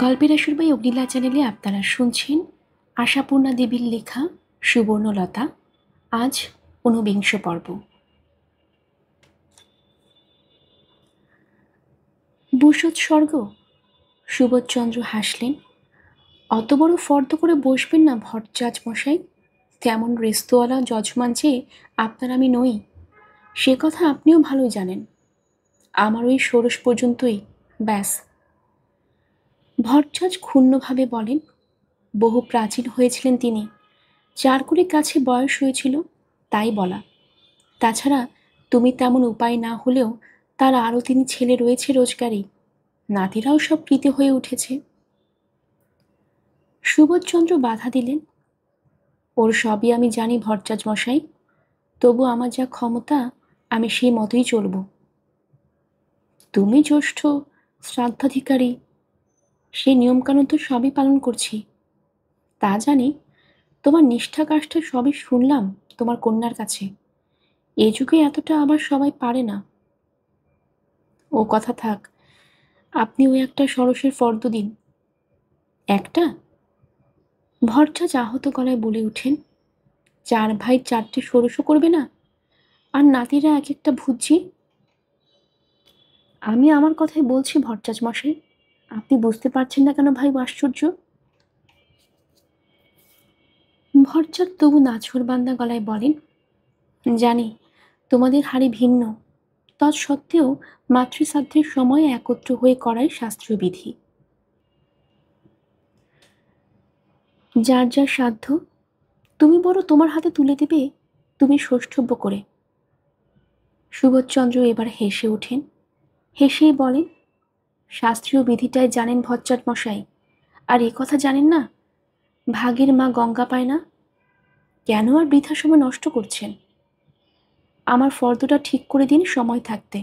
গল্পের আসর বাই অগ্নিলা চ্যানেলে আপনারা শুনছেন আশাপূর্ণা দেবীর লেখা সুবর্ণলতা। আজ ঊনবিংশ পর্ব। বুসৎস্বর্গ। সুবোধচন্দ্র হাসলেন। অত বড় ফর্দ করে বসবেন না ভট্টাচার্য মশাই। তেমন রেস্তোয়ালা যজমান যে আপনার আমি নই, সে কথা আপনিও ভালোই জানেন। আমার ওই ষোড়শ পর্যন্তই, ব্যাস। ভট্টাচার্য ক্ষুণ্ণভাবে বলেন, বহু প্রাচীন হয়েছিলেন তিনি, চারকুড়ির কাছে বয়স হয়েছিল, তাই বলা। তাছাড়া তুমি তেমন উপায় না হলেও তার আরও তিনি ছেলে রয়েছে রোজগারি, নাতিরাও সব প্রীতি হয়ে উঠেছে। সুবোধচন্দ্র বাধা দিলেন, ওর সবই আমি জানি ভট্টাচার্য মশাই, তবু আমার যা ক্ষমতা আমি সেই মতোই চলব। তুমি জ্যেষ্ঠ, শ্রাদ্ধাধিকারী, সেই নিয়মকানুন তো সবই পালন করছি, তা জানি। তোমার নিষ্ঠা কাষ্ঠা সবই শুনলাম তোমার কন্যার কাছে। এ যুগে এতটা আবার সবাই পারে না। ও কথা থাক, আপনি ওই একটা ষোড়শের ফর্দ দিন। একটা? ভট্টাচার্য আহত গলায় বলে উঠেন, চার ভাই চারটে ষোড়শও করবে না? আর নাতিরা এক একটা ভুজি। আমি আমার কথাই বলছি ভট্টাচার্য মশাই, আপনি বুঝতে পারছেন না কেন ভাই? আশ্চর্য। ভট্টাচার্য তবু নাছোড়বান্দা গলায় বলেন, জানি তোমাদের হাড়ি ভিন্ন, তৎসত্ত্বেও মাতৃশ্রাদ্ধের সময় একত্র হয়ে করাই শাস্ত্রীয় বিধি। যার যার সাধ্য, তুমি বড় তোমার হাতে তুলে দেবে তুমি ষষ্ঠব্য করে। সুবোধচন্দ্র এবার হেসে ওঠেন। হেসেই বলেন, শাস্ত্রীয় বিধিটাই জানেন ভট্টাচার্য মশাই, আর এ কথা জানেন না ভাগের মা গঙ্গা পায় না? কেন আর বৃথা সময় নষ্ট করছেন? আমার ফর্দটা ঠিক করে দিন সময় থাকতে।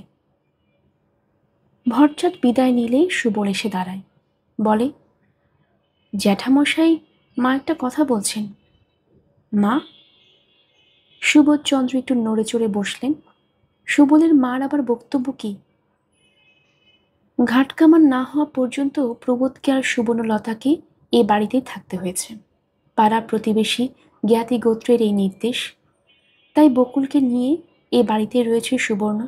ভট্টাচার্য বিদায় নিলেই সুবল এসে দাঁড়ায়, বলে, জ্যাঠামশাই, মা একটা কথা বলছেন। মা? সুবোধচন্দ্র একটু নড়ে চড়ে বসলেন। সুবলের মার আবার বক্তব্য কি? ঘাটকামান না হওয়া পর্যন্ত প্রবোধকে আর সুবর্ণলতাকে এ বাড়িতেই থাকতে হয়েছে। পাড়া প্রতিবেশী জ্ঞাতি গোত্রের এই নির্দেশ, তাই বকুলকে নিয়ে এ বাড়িতে রয়েছে সুবর্ণ।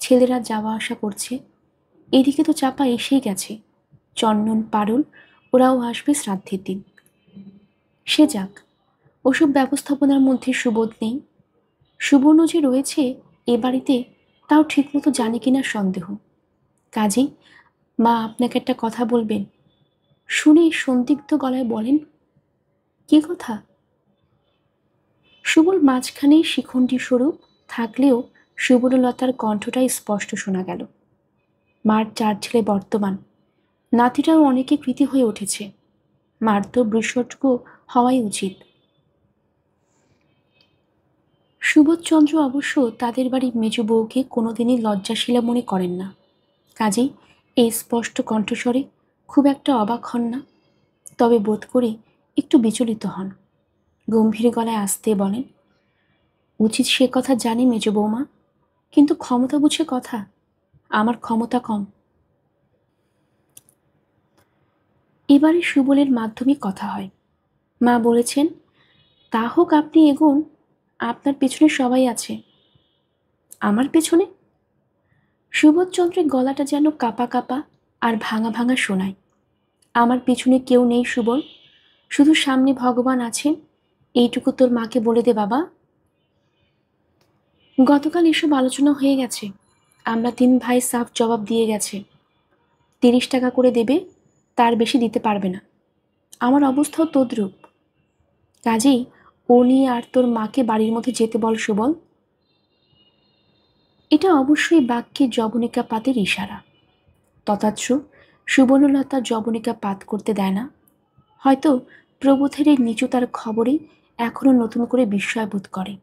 ছেলেরা যাওয়া আসা করছে, এদিকে তো চাপা এসেই গেছে, চন্দন পারুল ওরাও আসবে শ্রাদ্ধের দিন। সে যাক, ওসব ব্যবস্থাপনার মধ্যে সুবোধ নেই। সুবর্ণ যে রয়েছে এ বাড়িতে তাও ঠিকমতো জানে কিনা সন্দেহ। কাজেই মা আপনাকে একটা কথা বলবেন। শুনে সন্দিগ্ধ গলায় বলেন, কি কথা? সুবল মাঝখানে শিখণ্ডী স্বরূপ থাকলেও সুবর্ণলতার কণ্ঠটাই স্পষ্ট শোনা গেল। মার চার ছেলে বর্তমান, নাতিটাও অনেকে কৃতি হয়ে উঠেছে, মার তো বৃষট্য হওয়াই উচিত। সুবোধচন্দ্র অবশ্য তাদের বাড়ির মেজ বউকে কোনোদিনই লজ্জাশীলা মনে করেন না, কাজেই এই স্পষ্ট কণ্ঠস্বরে খুব একটা অবাক হন না। তবে বোধ করে একটু বিচলিত হন। গম্ভীর গলায় আসতে বলেন, উচিত সে কথা জানি মেজ বৌমা, কিন্তু ক্ষমতা বুঝে কথা, আমার ক্ষমতা কম। এবারে সুবলের মাধ্যমিক কথা হয়। মা বলেছেন, তা হোক, আপনি এগোন, আপনার পেছনে সবাই আছে। আমার পেছনে? সুবোধচন্দ্রের গলাটা যেন কাপা কাপা আর ভাঙা ভাঙা শোনায়। আমার পেছনে কেউ নেই সুবল, শুধু সামনে ভগবান আছেন, এইটুকু তোর মাকে বলে দে বাবা। গতকাল এসব আলোচনা হয়ে গেছে, আমরা তিন ভাই সাফ জবাব দিয়ে গেছে। 30 টাকা করে দেবে, তার বেশি দিতে পারবে না। আমার অবস্থাও তদ্রূপ। কাজেই ও নিয়ে আর তোর মাকে বাড়ির মধ্যে যেতে বল সুবল। এটা অবশ্যই বাক্যে জবনিকা পাতের ইশারা। তথাৎ সুবর্ণলতা জবনিকা পাত করতে দেয় না। হয়তো প্রবোধের এই নিচুতার খবরে এখনো নতুন করে বিস্ময় বোধ করে,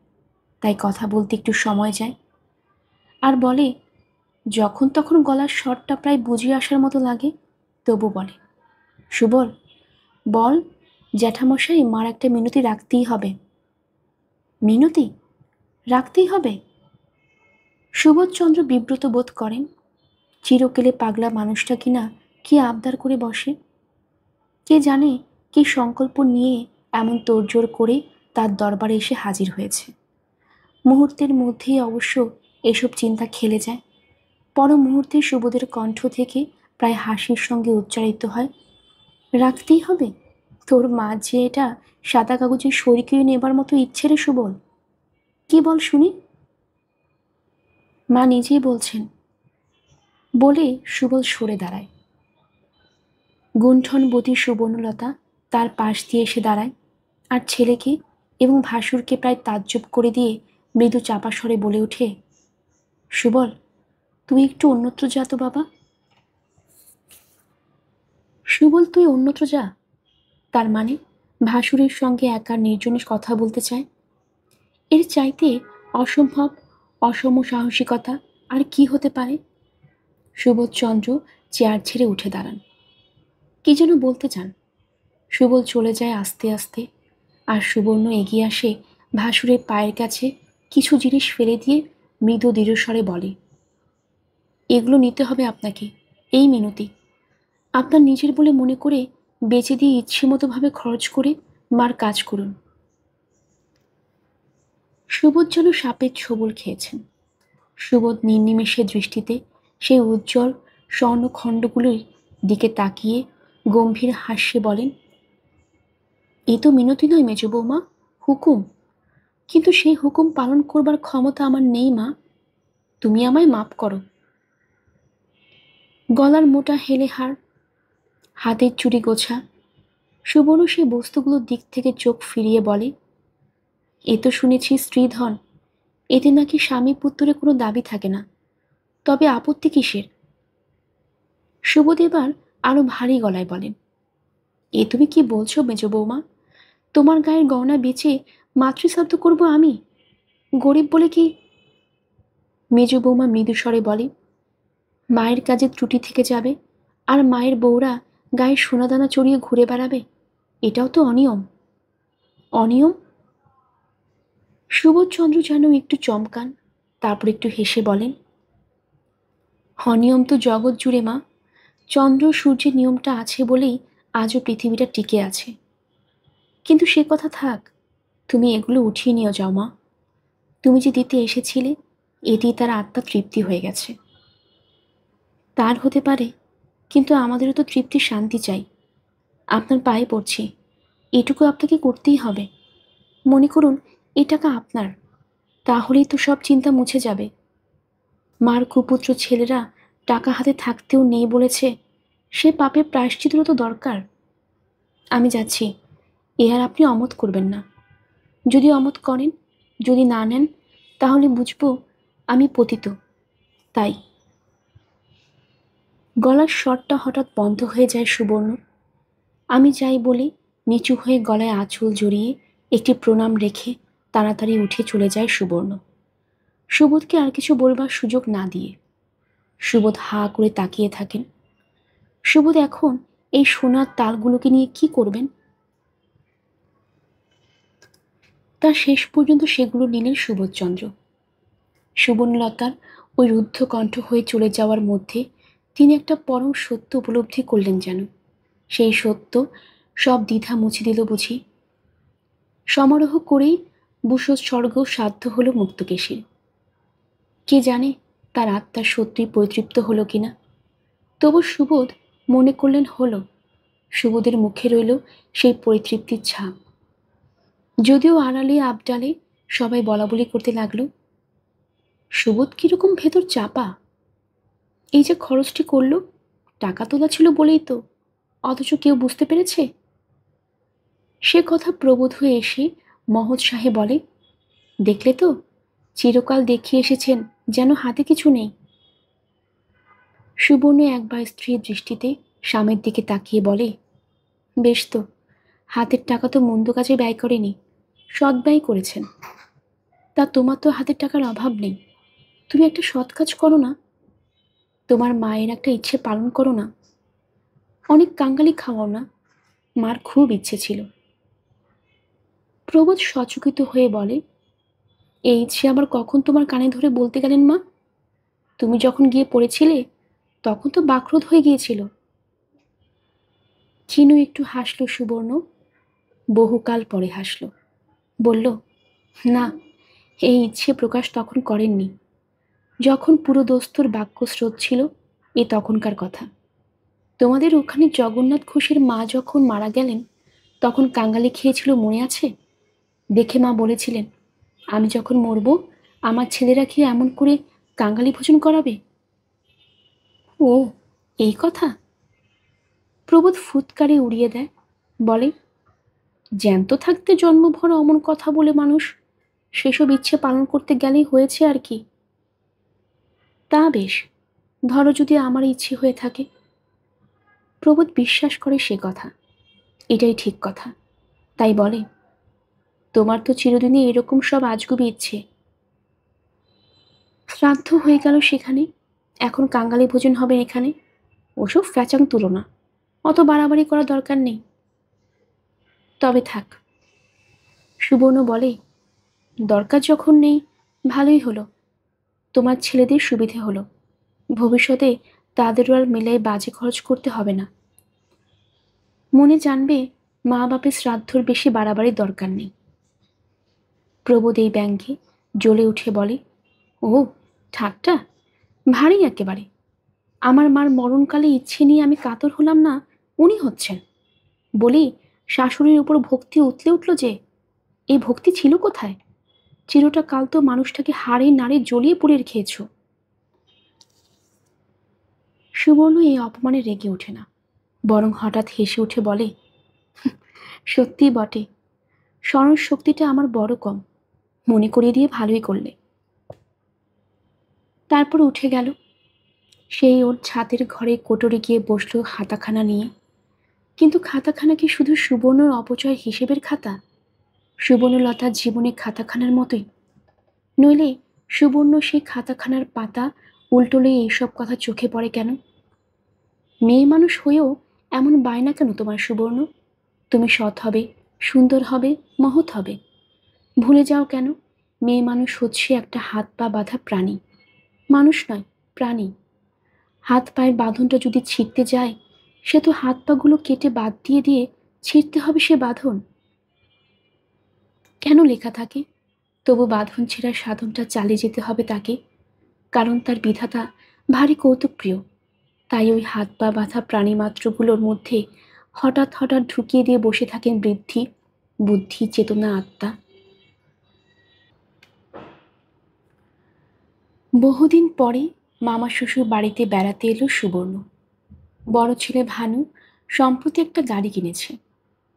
তাই কথা বলতে একটু সময় যায়। আর বলে, যখন তখন গলার স্বরটা প্রায় বুঝিয়ে আসার মতো লাগে, তবু বলে, সুবল, বল জ্যাঠামশাই, মার একটা মিনতি রাখতেই হবে। মিনতি রাখতেই হবে? সুবোধচন্দ্র বিব্রত বোধ করেন। চিরকেলে পাগলা মানুষটা কিনা কি আবদার করে বসে। কে জানে কি সংকল্প নিয়ে এমন তোড়জোড় করে তার দরবারে এসে হাজির হয়েছে। মুহূর্তের মধ্যেই অবশ্য এসব চিন্তা খেলে যায়। পর মুহূর্তে সুবোধের কণ্ঠ থেকে প্রায় হাসির সঙ্গে উচ্চারিত হয়, রাখতেই হবে? তোর মা যে এটা সাদা কাগজে সই করে নেবার মতো ইচ্ছে রে সুবল। কি বল শুনি? মা নিজেই বলছেন। বলে সুবল সরে দাঁড়ায়। গুণ্ঠনবতী সুবর্ণলতা তার পাশ দিয়ে এসে দাঁড়ায়, আর ছেলেকে এবং ভাসুরকে প্রায় তাজ্জব করে দিয়ে মৃদু চাপা স্বরে বলে ওঠে, সুবল, তুই একটু অন্যত্র যা তো বাবা। সুবল তুই অন্যত্র যা? তার মানে ভাসুরের সঙ্গে একা নির্জনে কথা বলতে চায়? এর চাইতে অসম্ভব অসম সাহসিকতা আর কি হতে পারে? সুবোধচন্দ্র চেয়ার ছেড়ে উঠে দাঁড়ান। কি যেন বলতে চান। সুবল চলে যায় আস্তে আস্তে, আর সুবর্ণ এগিয়ে আসে ভাসুরের পায়ের কাছে, কিছু জিনিস ফেলে দিয়ে মৃদু দৃঢ়স্বরে বলে, এগুলো নিতে হবে আপনাকে এই মিনতি। আপনার নিজের বলে মনে করে বেচে দিয়ে ইচ্ছেমতোভাবে খরচ করে মার কাজ করুন। সুবোধ যেন সাপের ছোবল খেয়েছেন। সুবোধ নির্নিমেষে দৃষ্টিতে সেই উজ্জ্বল স্বর্ণখণ্ডগুলির দিকে তাকিয়ে গম্ভীর হাস্যে বলেন, এ তো মিনতি নয় মেজ বৌমা, হুকুম। কিন্তু সেই হুকুম পালন করবার ক্ষমতা আমার নেই মা, তুমি আমায় মাপ করো। গলার মোটা হেলে হার, হাতের চুড়ি গোছা, সুবর্ণ সেই বস্তুগুলোর দিক থেকে চোখ ফিরিয়ে বলে, এ তো শুনেছি স্ত্রীধন, এতে নাকি স্বামী পুত্তরে কোনো দাবি থাকে না, তবে আপত্তি কিসের? সুবোধ এবার আরো ভারী গলায় বলেন, এ তুমি কি বলছো মেজ বৌমা? তোমার গায়ের গয়না বেচে মাতৃশ্রাদ্ধ করব আমি? গরিব বলে কি? মেজ বৌমা মৃদু স্বরে বলে, মায়ের কাজে ত্রুটি থেকে যাবে, আর মায়ের বউরা গায়ে সোনাদানা চড়িয়ে ঘুরে বেড়াবে, এটাও তো অনিয়ম। অনিয়ম? সুবোধচন্দ্র যেন একটু চমকান, তারপর একটু হেসে বলেন, অনিয়ম তো জগৎ জুড়ে মা। চন্দ্র সূর্যের নিয়মটা আছে বলেই আজও পৃথিবীটা টিকে আছে। কিন্তু সে কথা থাক, তুমি এগুলো উঠিয়ে নিয়ে যাও মা। তুমি যে দিতে এসেছিলে, এতেই তার আত্মা তৃপ্তি হয়ে গেছে। তার হতে পারে, কিন্তু আমাদেরও তো তৃপ্তির শান্তি চাই। আপনার পায়ে পড়ছি, এটুকু আপনাকে করতেই হবে। মনে করুন এই টাকা আপনার, তাহলেই তো সব চিন্তা মুছে যাবে। মার কুপুত্র ছেলেরা টাকা হাতে থাকতেও নেই বলেছে, সে পাপে প্রায়শ্চিত্তও তো দরকার। আমি যাচ্ছি, এ আর আপনি অমত করবেন না। যদি অমত করেন, যদি না নেন, তাহলে বুঝবো আমি পতিত। তাই। গলার স্বরটা হঠাৎ বন্ধ হয়ে যায় সুবর্ণ। আমি যাই বলে নিচু হয়ে গলায় আঁচল জড়িয়ে একটি প্রণাম রেখে তাড়াতাড়ি উঠে চলে যায় সুবর্ণ, সুবোধকে আর কিছু বলবার সুযোগ না দিয়ে। সুবোধ হা করে তাকিয়ে থাকেন। সুবোধ এখন এই সোনার তালগুলোকে নিয়ে কি করবেন? তার শেষ পর্যন্ত সেগুলো নিলেন সুবোধচন্দ্র। সুবর্ণলতার ওই রুদ্ধ কণ্ঠ হয়ে চলে যাওয়ার মধ্যে তিনি একটা পরম সত্য উপলব্ধি করলেন যেন। সেই সত্য সব দ্বিধা মুছে দিল বুঝি। সমারোহ করেই বুসৎস্বর্গ সাধ্য হলো মুক্তকেশীর। কে জানে তার আত্মার সত্যিই পরিতৃপ্ত হলো কিনা। তবু সুবোধ মনে করলেন হলো। সুবোধের মুখে রইল সেই পরিতৃপ্তির ছাপ। যদিও আড়ালে আবডালে সবাই বলাবলি করতে লাগলো, সুবোধ কিরকম ভেতর চাপা। এই যে খরচটি করলো, টাকা তোলা ছিল বলেই তো, অথচ কেউ বুঝতে পেরেছে। সে কথা প্রবোধ হয়ে এসে মহৎ সাহেব বলে, দেখলে তো, চিরকাল দেখিয়ে এসেছেন যেন হাতে কিছু নেই। সুবর্ণ একবার স্ত্রীর দৃষ্টিতে স্বামীর দিকে তাকিয়ে বলে, বেশ তো, হাতের টাকা তো মন্দ কাজে ব্যয় করেনি, সৎ ব্যয় করেছেন। তা তোমার তো হাতের টাকার অভাব নেই, তুমি একটা সৎ কাজ করো না? তোমার মায়ের একটা ইচ্ছে পালন করো না? অনেক কাঙ্গালি খাওয়াও না? মার খুব ইচ্ছে ছিল। প্রবোধ সচকিত হয়ে বলে, এই ইচ্ছে আবার কখন তোমার কানে ধরে বলতে গেলেন মা? তুমি যখন গিয়ে পড়েছিলে, তখন তো বাকরোধ হয়ে গিয়েছিল। চিনু একটু হাসল সুবর্ণ, বহুকাল পরে হাসল। বলল, না, এই ইচ্ছে প্রকাশ তখন করেননি, যখন পুরো দস্তুর বাক্যস্রোত ছিল। এ তখনকার কথা। তোমাদের ওখানে জগন্নাথ ঘোষের মা যখন মারা গেলেন, তখন কাঙালি খেয়েছিল মনে আছে? দেখে মা বলেছিলেন, আমি যখন মরব আমার ছেলেরা খেয়ে এমন করে কাঙালি ভোজন করাবে। ও, এই কথা? প্রবোধ ফুৎকারে উড়িয়ে দেয়, বলে, জ্যান্ত থাকতে জন্মভর অমন কথা বলে মানুষ সেসব ইচ্ছে পালন করতে গেলেই হয়েছে আর কি। তা বেশ, ধরো যদি আমার ইচ্ছে হয়ে থাকে। প্রবোধ বিশ্বাস করে সে কথা, এটাই ঠিক কথা। তাই বলে, তোমার তো চিরদিনই এরকম সব আজগুবি ইচ্ছে। শ্রাদ্ধ হয়ে গেল সেখানে, এখন কাঙালি ভোজন হবে এখানে। ওসব ফ্যাচাং তুলনা, অত বাড়াবাড়ি করার দরকার নেই। তবে থাক। সুবর্ণ বলে, দরকার যখন নেই, ভালোই হলো। তোমার ছেলেদের সুবিধে হলো, ভবিষ্যতে তাদেরও আর মেলায় বাজে খরচ করতে হবে না। মনে জানবে মা বাপের শ্রাদ্ধর বেশি বাড়াবাড়ির দরকার নেই। প্রবোধ এই ব্যঙ্গে জ্বলে উঠে বলে, ও ঠাট্টা, ভারী একেবারে। আমার মার মরণকালে ইচ্ছে নিয়ে আমি কাতর হলাম না, উনি হচ্ছেন। বলি, শাশুড়ির উপর ভক্তি উতলে উঠল যে, এই ভক্তি ছিল কোথায়? চিরটা কাল তো মানুষটাকে হাড়ে নাড়ে জ্বলিয়ে পুড়িয়ে খেয়েছ। সুবর্ণ এই অপমানে রেগে ওঠে না, বরং হঠাৎ হেসে উঠে বলে, সত্যিই বটে, স্মরণ শক্তিটা আমার বড় কম, মনে করিয়ে দিয়ে ভালোই করলে। তারপর উঠে গেল। সেই ওর ছাদের ঘরে কোটরে গিয়ে বসল খাতাখানা নিয়ে। কিন্তু খাতাখানা কি শুধু সুবর্ণর অপচয় হিসেবের খাতা? সুবর্ণলতার জীবনে খাতাখানার মতোই? নইলে সুবর্ণ সেই খাতাখানার পাতা উল্টোলে এইসব কথা চোখে পড়ে কেন? মেয়ে মানুষ হয়েও এমন বায়না কেন তোমার সুবর্ণ? তুমি সৎ হবে, সুন্দর হবে, মহৎ হবে। ভুলে যাও কেন, মেয়ে মানুষ হচ্ছে একটা হাত পা বাঁধা প্রাণী। মানুষ নয়, প্রাণী। হাত পায়ের বাঁধনটা যদি ছিঁড়তে যায়, সে তো হাত পাগুলো কেটে বাদ দিয়ে দিয়ে ছিঁড়তে হবে সে বাঁধন। কেন লেখা থাকে, তবু বাঁধন ছেঁড়ার সাধনটা চালিয়ে যেতে হবে তাকে, কারণ তার বিধাতা ভারী কৌতুকপ্রিয়। তাই ওই হাত পা বাঁধা প্রাণীমাত্রগুলোর মধ্যে হঠাৎ হঠাৎ ঢুকিয়ে দিয়ে বসে থাকেন বৃদ্ধি, বুদ্ধি, চেতনা, আত্মা। বহুদিন পরে মামা শ্বশুর বাড়িতে বেড়াতে এলো সুবর্ণ। বড় ছেলে ভানু সম্প্রতি একটা গাড়ি কিনেছে।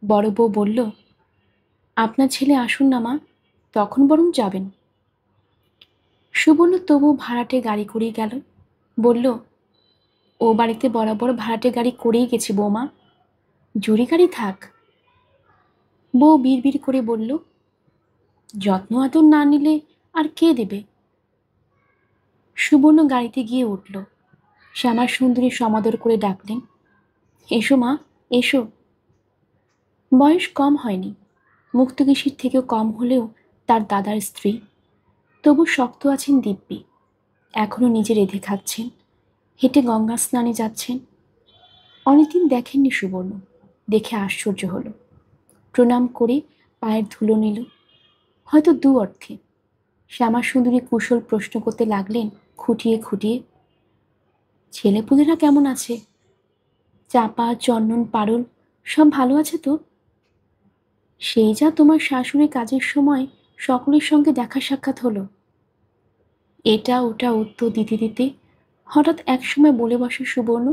বড় বউ বলল, আপনার ছেলে আসুন না মা, তখন বরং যাবেন। সুবর্ণ তবু ভাড়াটে গাড়ি করেই গেল। বলল, ও বাড়িতে বরাবর ভাড়াটে গাড়ি করেই গেছে বৌমা, জুড়ি গাড়ি থাক। বউ বিড়বিড় করে বলল, যত্ন আদর না নিলে আর কে দেবে? সুবর্ণ গাড়িতে গিয়ে উঠল। শ্যামা সুন্দরী সমাদর করে ডাকলেন, এসো মা, এসো। বয়স কম হয়নি, মুক্তকেশীর থেকেও কম হলেও তার দাদার স্ত্রী। তবু শক্ত আছেন দিব্যি, এখনো নিজে রেঁধে খাচ্ছেন, হেঁটে গঙ্গা স্নানে যাচ্ছেন। অনেকদিন দেখেননি সুবর্ণ, দেখে আশ্চর্য হলো। প্রণাম করে পায়ের ধুলো নিল, হয়তো দু অর্থে। শ্যামা সুন্দরী কুশল প্রশ্ন করতে লাগলেন খুঁটিয়ে খুঁটিয়ে, ছেলেপুলেরা কেমন আছে? চাপা, চন্দন, পারুল সব ভালো আছে তো? সেই যা তোমার শাশুড়ি কাজের সময় সকলের সঙ্গে দেখা সাক্ষাৎ হলো। এটা ওটা উত্তর দিতে দিতে হঠাৎ একসময় বলে বসে সুবর্ণ,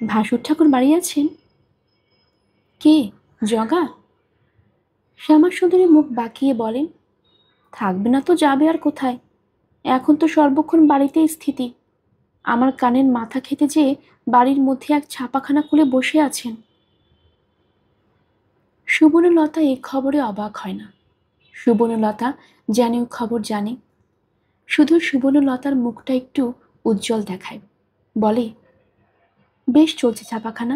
ভাসুর ঠাকুর বাড়ি আছেন? কে, জগা? শ্যামাসুন্দরী মুখ বাঁকিয়ে বলেন, থাকবে না তো যাবে আর কোথায়? এখন তো সর্বক্ষণ বাড়িতেই স্থিতি। আমার কানের মাথা খেতে যেয়ে বাড়ির মধ্যে এক ছাপাখানা খুলে বসে আছেন। সুবর্ণলতা এই খবরে অবাক হয় না। সুবর্ণলতা জানেও খবর জানে, শুধু সুবর্ণলতার মুখটা একটু উজ্জ্বল দেখায়। বলে, বেশ চলছে ছাপাখানা,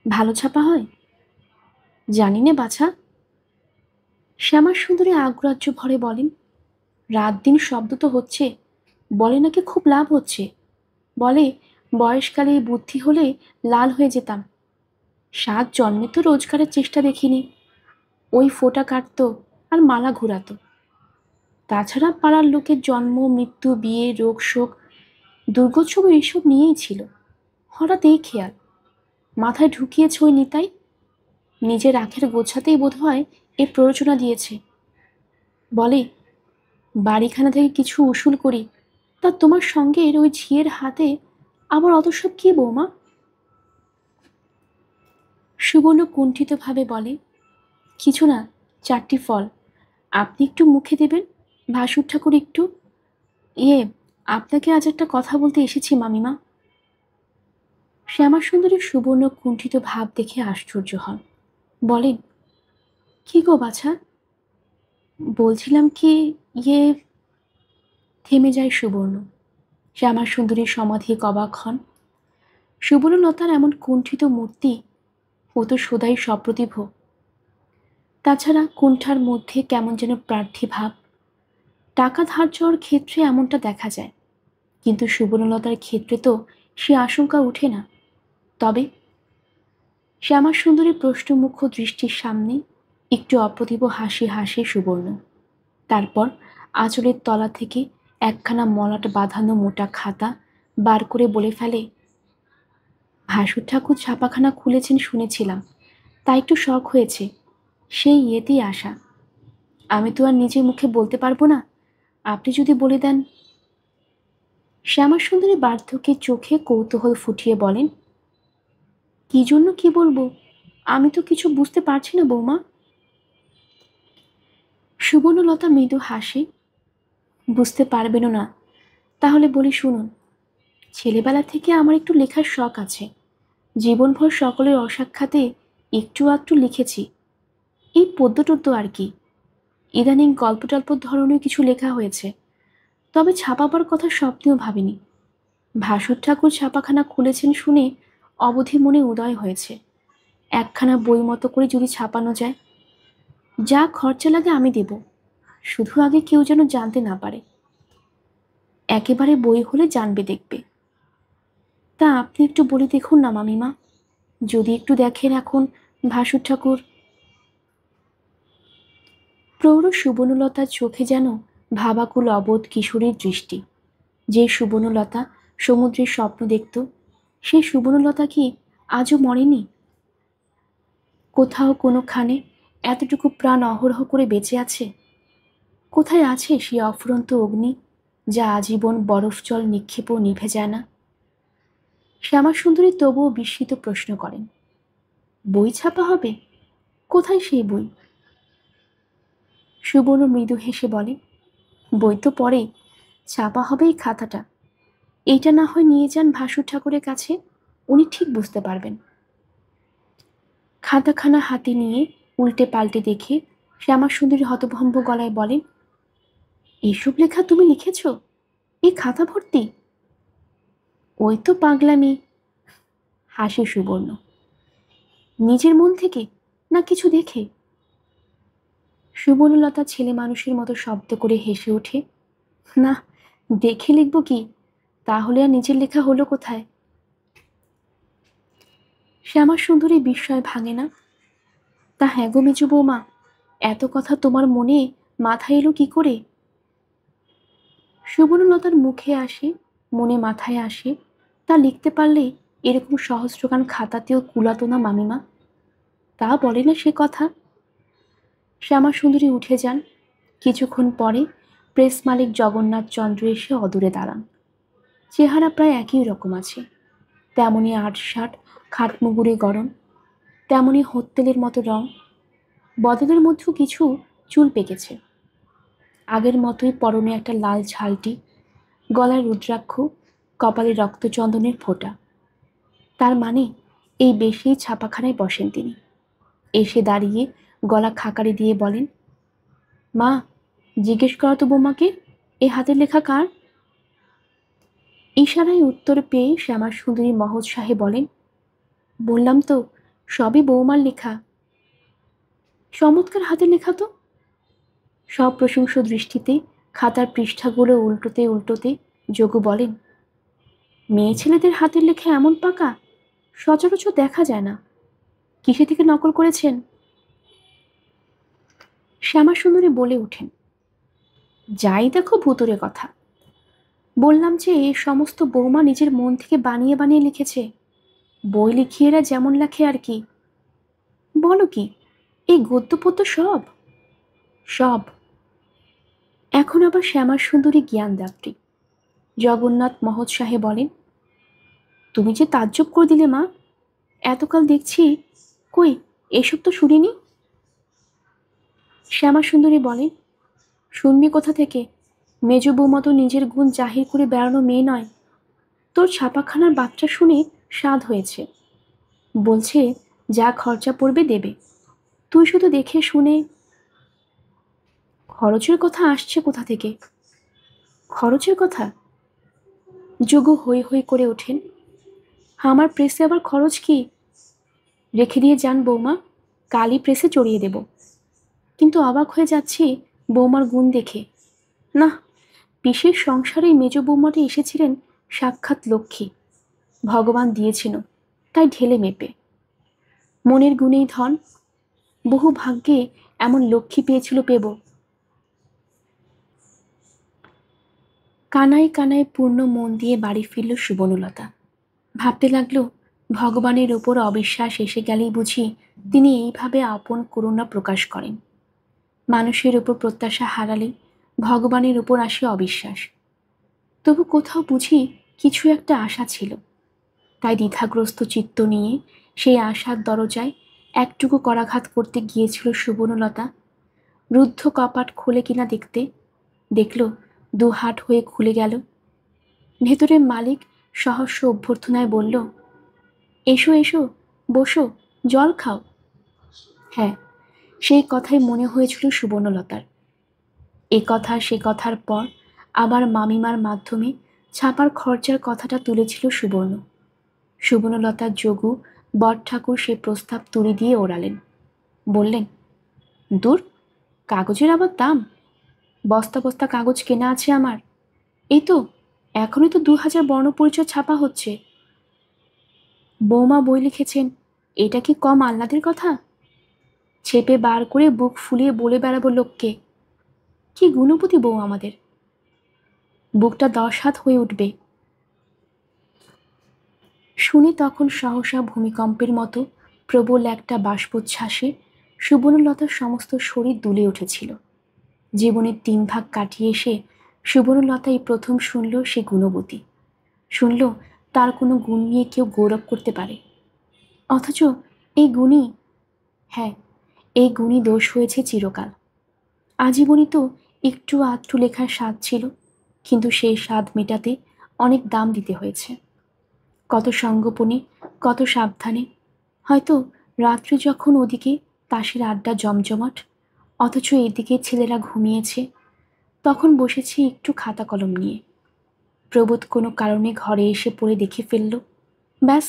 ভালো ছাপা হয়? জানি নে বাছা। শ্যামাসুন্দরী আগ্রাহ্য ভরে বলেন, রাত দিন শব্দ তো হচ্ছে, বলে নাকি খুব লাভ হচ্ছে। বলে, বয়সকালে বুদ্ধি হলে লাল হয়ে যেতাম। 7 জন্মে তো রোজগারের চেষ্টা দেখিনি। ওই ফোঁটা কাটতো আর মালা ঘুরাতো। তাছাড়া পাড়ার লোকের জন্ম মৃত্যু বিয়ে রোগ শোক দুর্গোৎসব এইসব নিয়েই ছিল। হঠাৎ এই খেয়াল মাথায় ঢুকিয়েছে ওই নিতাই। নিজের আখের গোছাতেই বোধহয় এ প্ররোচনা দিয়েছে। বলে, বাড়িখানা থেকে কিছু উসুল করি, তা তোমার সঙ্গের ওই ঝিয়ের হাতে আবার অত সব কি বৌমা? সুবর্ণ কুণ্ঠিতভাবে বলে, কিছু না, 4টি ফল। আপনি একটু মুখে দেবেন, ভাসুর ঠাকুর একটু। ইয়ে, আপনাকে আজ একটা কথা বলতে এসেছি মামিমা। শ্যামাসুন্দরী সুবর্ণ কুণ্ঠিত ভাব দেখে আশ্চর্য হন। বলেন, কি গো বাছা? বলছিলাম কি, ইয়ে। থেমে যায় সুবর্ণ। শ্যামাসুন্দরীর সমাধি অবাক হন। সুবর্ণলতার এমন কুণ্ঠিত মূর্তি ও তো সদাই সপ্রতিভ। তাছাড়া কুণ্ঠার মধ্যে কেমন যেন প্রার্থী ভাব। টাকা ধার চাওয়ার ক্ষেত্রে এমনটা দেখা যায়, কিন্তু সুবর্ণলতার ক্ষেত্রে তো সে আশঙ্কা ওঠে না। তবে শ্যামাসুন্দরীর প্রশ্নমুখ দৃষ্টির সামনে একটু অপ্রতিভ হাসি হাসে সুবর্ণ। তারপর আঁচলের তলা থেকে একখানা মলাট বাঁধানো মোটা খাতা বার করে বলে ফেলে, ভাসুর ঠাকুর ছাপাখানা খুলেছেন শুনেছিলাম, তাই একটু শখ হয়েছে, সেই ইয়েতেই আসা। আমি তো আর নিজে মুখে বলতে পারবো না, আপনি যদি বলে দেন। শ্যামাসুন্দরী বার্ধক্যের চোখে কৌতূহল ফুটিয়ে বলেন, কি জন্য কি বলবো, আমি তো কিছু বুঝতে পারছি না বৌমা। সুবর্ণলতা মৃদু হাসে, বুঝতে পারবেনও না? তাহলে বলি শুনুন। ছেলেবেলা থেকে আমার একটু লেখার শখ আছে। জীবনভর সকলের অসাক্ষাতে একটু আধটু লিখেছি, এই পদ্য টদ্য আর কি। ইদানিং গল্প টল্প ধরনের কিছু লেখা হয়েছে, তবে ছাপাবার কথা স্বপ্নেও ভাবিনি। ভাসুর ঠাকুর ছাপাখানা খুলেছেন শুনে অবধি মনে উদয় হয়েছে। একখানা বই মতো করে যদি ছাপানো যায়, যা খরচা লাগে আমি দেব, শুধু আগে কেউ যেন জানতে না পারে। একেবারে বই হলে জানবে দেখবে। তা আপনি একটু বলে দেখুন না মামিমা, যদি একটু দেখেন এখন ভাসুর ঠাকুর। প্রৌঢ় সুবর্ণলতার চোখে যেন ভাবাকুল অবোধ কিশোরীর দৃষ্টি। যে সুবর্ণলতা সমুদ্রের স্বপ্ন দেখত, সেই সুবর্ণলতা কি আজও মরেনি? কোথাও কোনোখানে এতটুকু প্রাণ অহরহ করে বেঁচে আছে? কোথায় আছে সেই অফুরন্ত অগ্নি, যা আজীবন বরফ জল নিক্ষেপও নিভে যায় না? শ্যামাসুন্দরী তবুও বিস্মিত প্রশ্ন করেন, বই ছাপা হবে? কোথায় সেই বই? সুবর্ণ মৃদু হেসে বলে, বই তো পরে, ছাপা হবে এই খাতাটা। এইটা না হয় নিয়ে যান ভাসুর ঠাকুরের কাছে, উনি ঠিক বুঝতে পারবেন। খাতাখানা হাতে নিয়ে উল্টে পাল্টে দেখে শ্যামাসুন্দরী হতভম্ব গলায় বলেন, এসব লেখা তুমি লিখেছ? এই খাতা ভর্তি? ওই তো পাগলামি। হাসে সুবর্ণ। নিজের মন থেকে না কিছু দেখে? সুবর্ণলতা ছেলে মানুষের মতো শব্দ করে হেসে ওঠে, না, দেখে লিখব কি? তাহলে আর নিজের লেখা হলো কোথায়? শ্যামাসুন্দরী বিস্ময় ভাঙে না। তা হ্যাঁ গো মেজো বৌমা, এত কথা তোমার মনে মাথায় এলো কি করে? সুবর্ণলতার মুখে আসে, মনে মাথায় আসে, তা লিখতে পারলে এরকম সহস্রখান খাতাতেও কুলাতো না মামিমা। তা বলে না সে কথা। শ্যামাসুন্দরী উঠে যান। কিছুক্ষণ পরে প্রেস মালিক জগন্নাথ চন্দ্র এসে অদূরে দাঁড়ান। চেহারা প্রায় একই রকম আছে, তেমনি আটসাট খাটমুগুরে গরম, তেমনি হত্তেলের মতো রং। বদলের মধ্যেও কিছু চুল পেকেছে। আগের মতোই পরনে একটা লাল ঝালটি, গলায় রুদ্রাক্ষ, কপালে রক্তচন্দনের ফোঁটা। তার মানে এই বেশি ছাপাখানায় বসেন তিনি। এসে দাঁড়িয়ে গলা খাকারি দিয়ে বলেন, মা, জিজ্ঞেস করো তো বৌমাকে, এ হাতের লেখা কার? ইশারায় উত্তর পেয়ে শ্যামাসুন্দরী মহোৎসাহে বলেন, বললাম তো, সবই বৌমার লেখা। চমৎকার হাতের লেখা তো। সব প্রশংস দৃষ্টিতে খাতার পৃষ্ঠাগুলো উল্টোতে উল্টোতে যোগু বলেন, মেয়ে ছেলেদের হাতের লেখা এমন পাকা, সচরাচর দেখা যায় না। কিসে থেকে নকল করেছেন? শ্যামাসুন্দরী বলে ওঠেন, যাই দেখো ভুতুরে কথা। বললাম যে এ সমস্ত বৌমা নিজের মন থেকে বানিয়ে বানিয়ে লিখেছে। বই লিখিয়ে এরা যেমন লেখে আর কি। বলো কি, এই গদ্য পদ্য সব? সব। এখন আবার শ্যামাসুন্দরী জ্ঞানদাত্রী। জগন্নাথ মহোৎসাহে বলেন, তুমি যে তাজ্জব করে দিলে মা, এতকাল দেখছি, কই এসব তো শুনিনি। শ্যামাসুন্দরী বলেন, শুনবি কোথা থেকে? মেজ বৌমা তো নিজের গুণ জাহির করে বেড়ানো মেয়ে নয়। তোর ছাপাখানার বাচ্চা শুনে স্বাদ হয়েছে। বলছে যা খরচা পড়বে দেবে, তুই শুধু দেখে শুনে। খরচের কথা আসছে কোথা থেকে? খরচের কথা? যোগু হৈ হৈ করে ওঠেন, আমার প্রেসে আবার খরচ কি? রেখে দিয়ে যান বৌমা, কালই প্রেসে চড়িয়ে দেব। কিন্তু অবাক হয়ে যাচ্ছি বৌমার গুণ দেখে। না, পিসের সংসারে মেজ বৌমাটি এসেছিলেন সাক্ষাৎ লক্ষ্মী। ভগবান দিয়েছিল, তাই ঢেলে মেপে। মনের গুণেই ধন। বহু ভাগ্যে এমন লক্ষ্মী পেয়েছিল পেব। কানায় কানায় পূর্ণ মন দিয়ে বাড়ি ফিরল সুবর্ণলতা। ভাবতে লাগলো, ভগবানের ওপর অবিশ্বাস এসে গেলেই বুঝি তিনি এইভাবে আপন করুণা প্রকাশ করেন। মানুষের ওপর প্রত্যাশা হারালে ভগবানের উপর আসে অবিশ্বাস। তবু কোথাও বুঝি কিছু একটা আশা ছিল। তাই দ্বিধাগ্রস্ত চিত্ত নিয়ে সেই আশার দরজায় একটুকু করাঘাত করতে গিয়েছিল সুবর্ণলতা। রুদ্ধ কপাট খোলে কিনা দেখতে, দেখল দুহাট হয়ে খুলে গেল। ভেতরে মালিক সহস্র অভ্যর্থনায় বলল, এসো এসো, বসো, জল খাও। হ্যাঁ, সেই কথাই মনে হয়েছিল সুবর্ণলতার। এ কথা সে কথার পর আবার মামিমার মাধ্যমে ছাপার খরচার কথাটা তুলেছিল সুবর্ণ। সুবর্ণলতার যোগু বট ঠাকুর সে প্রস্তাব তুলে দিয়ে ওড়ালেন। বললেন, দূর, কাগজের আবার দাম! বস্তা বস্তা কাগজ কেনা আছে আমার। এই তো এখনই তো 2000 বর্ণপরিচয় ছাপা হচ্ছে। বৌমা বই লিখেছেন, এটা কি কম আহ্লাদের কথা? ছেপে বার করে বুক ফুলিয়ে বলে বেড়াবো লোককে। কি গুণপতি বউ আমাদের! বুকটা 10 হাত হয়ে উঠবে। শুনে তখন সহসা ভূমিকম্পের মতো প্রবল একটা বাষ্পোচ্ছ্বাসে সুবর্ণলতার সমস্ত শরীর দুলে উঠেছিল। জীবনের 3 ভাগ কাটিয়ে এসে সুবর্ণলতা এই প্রথম শুনল সে গুণবতী। শুনল তার কোনো গুণ নিয়ে কেউ গৌরব করতে পারে। অথচ এই গুণই, হ্যাঁ, এই গুণই দোষ হয়েছে চিরকাল। আজীবনই তো একটু আধটু লেখার স্বাদ ছিল, কিন্তু সেই স্বাদ মেটাতে অনেক দাম দিতে হয়েছে। কত সঙ্গোপনে, কত সাবধানে। হয়তো রাত্রি যখন ওদিকে তাসের আড্ডা জমজমাট, অথচ এদিকে ছেলেরা ঘুমিয়েছে, তখন বসেছি একটু খাতা কলম নিয়ে। প্রবোধ কোনো কারণে ঘরে এসে পড়ে দেখে ফেলল, ব্যাস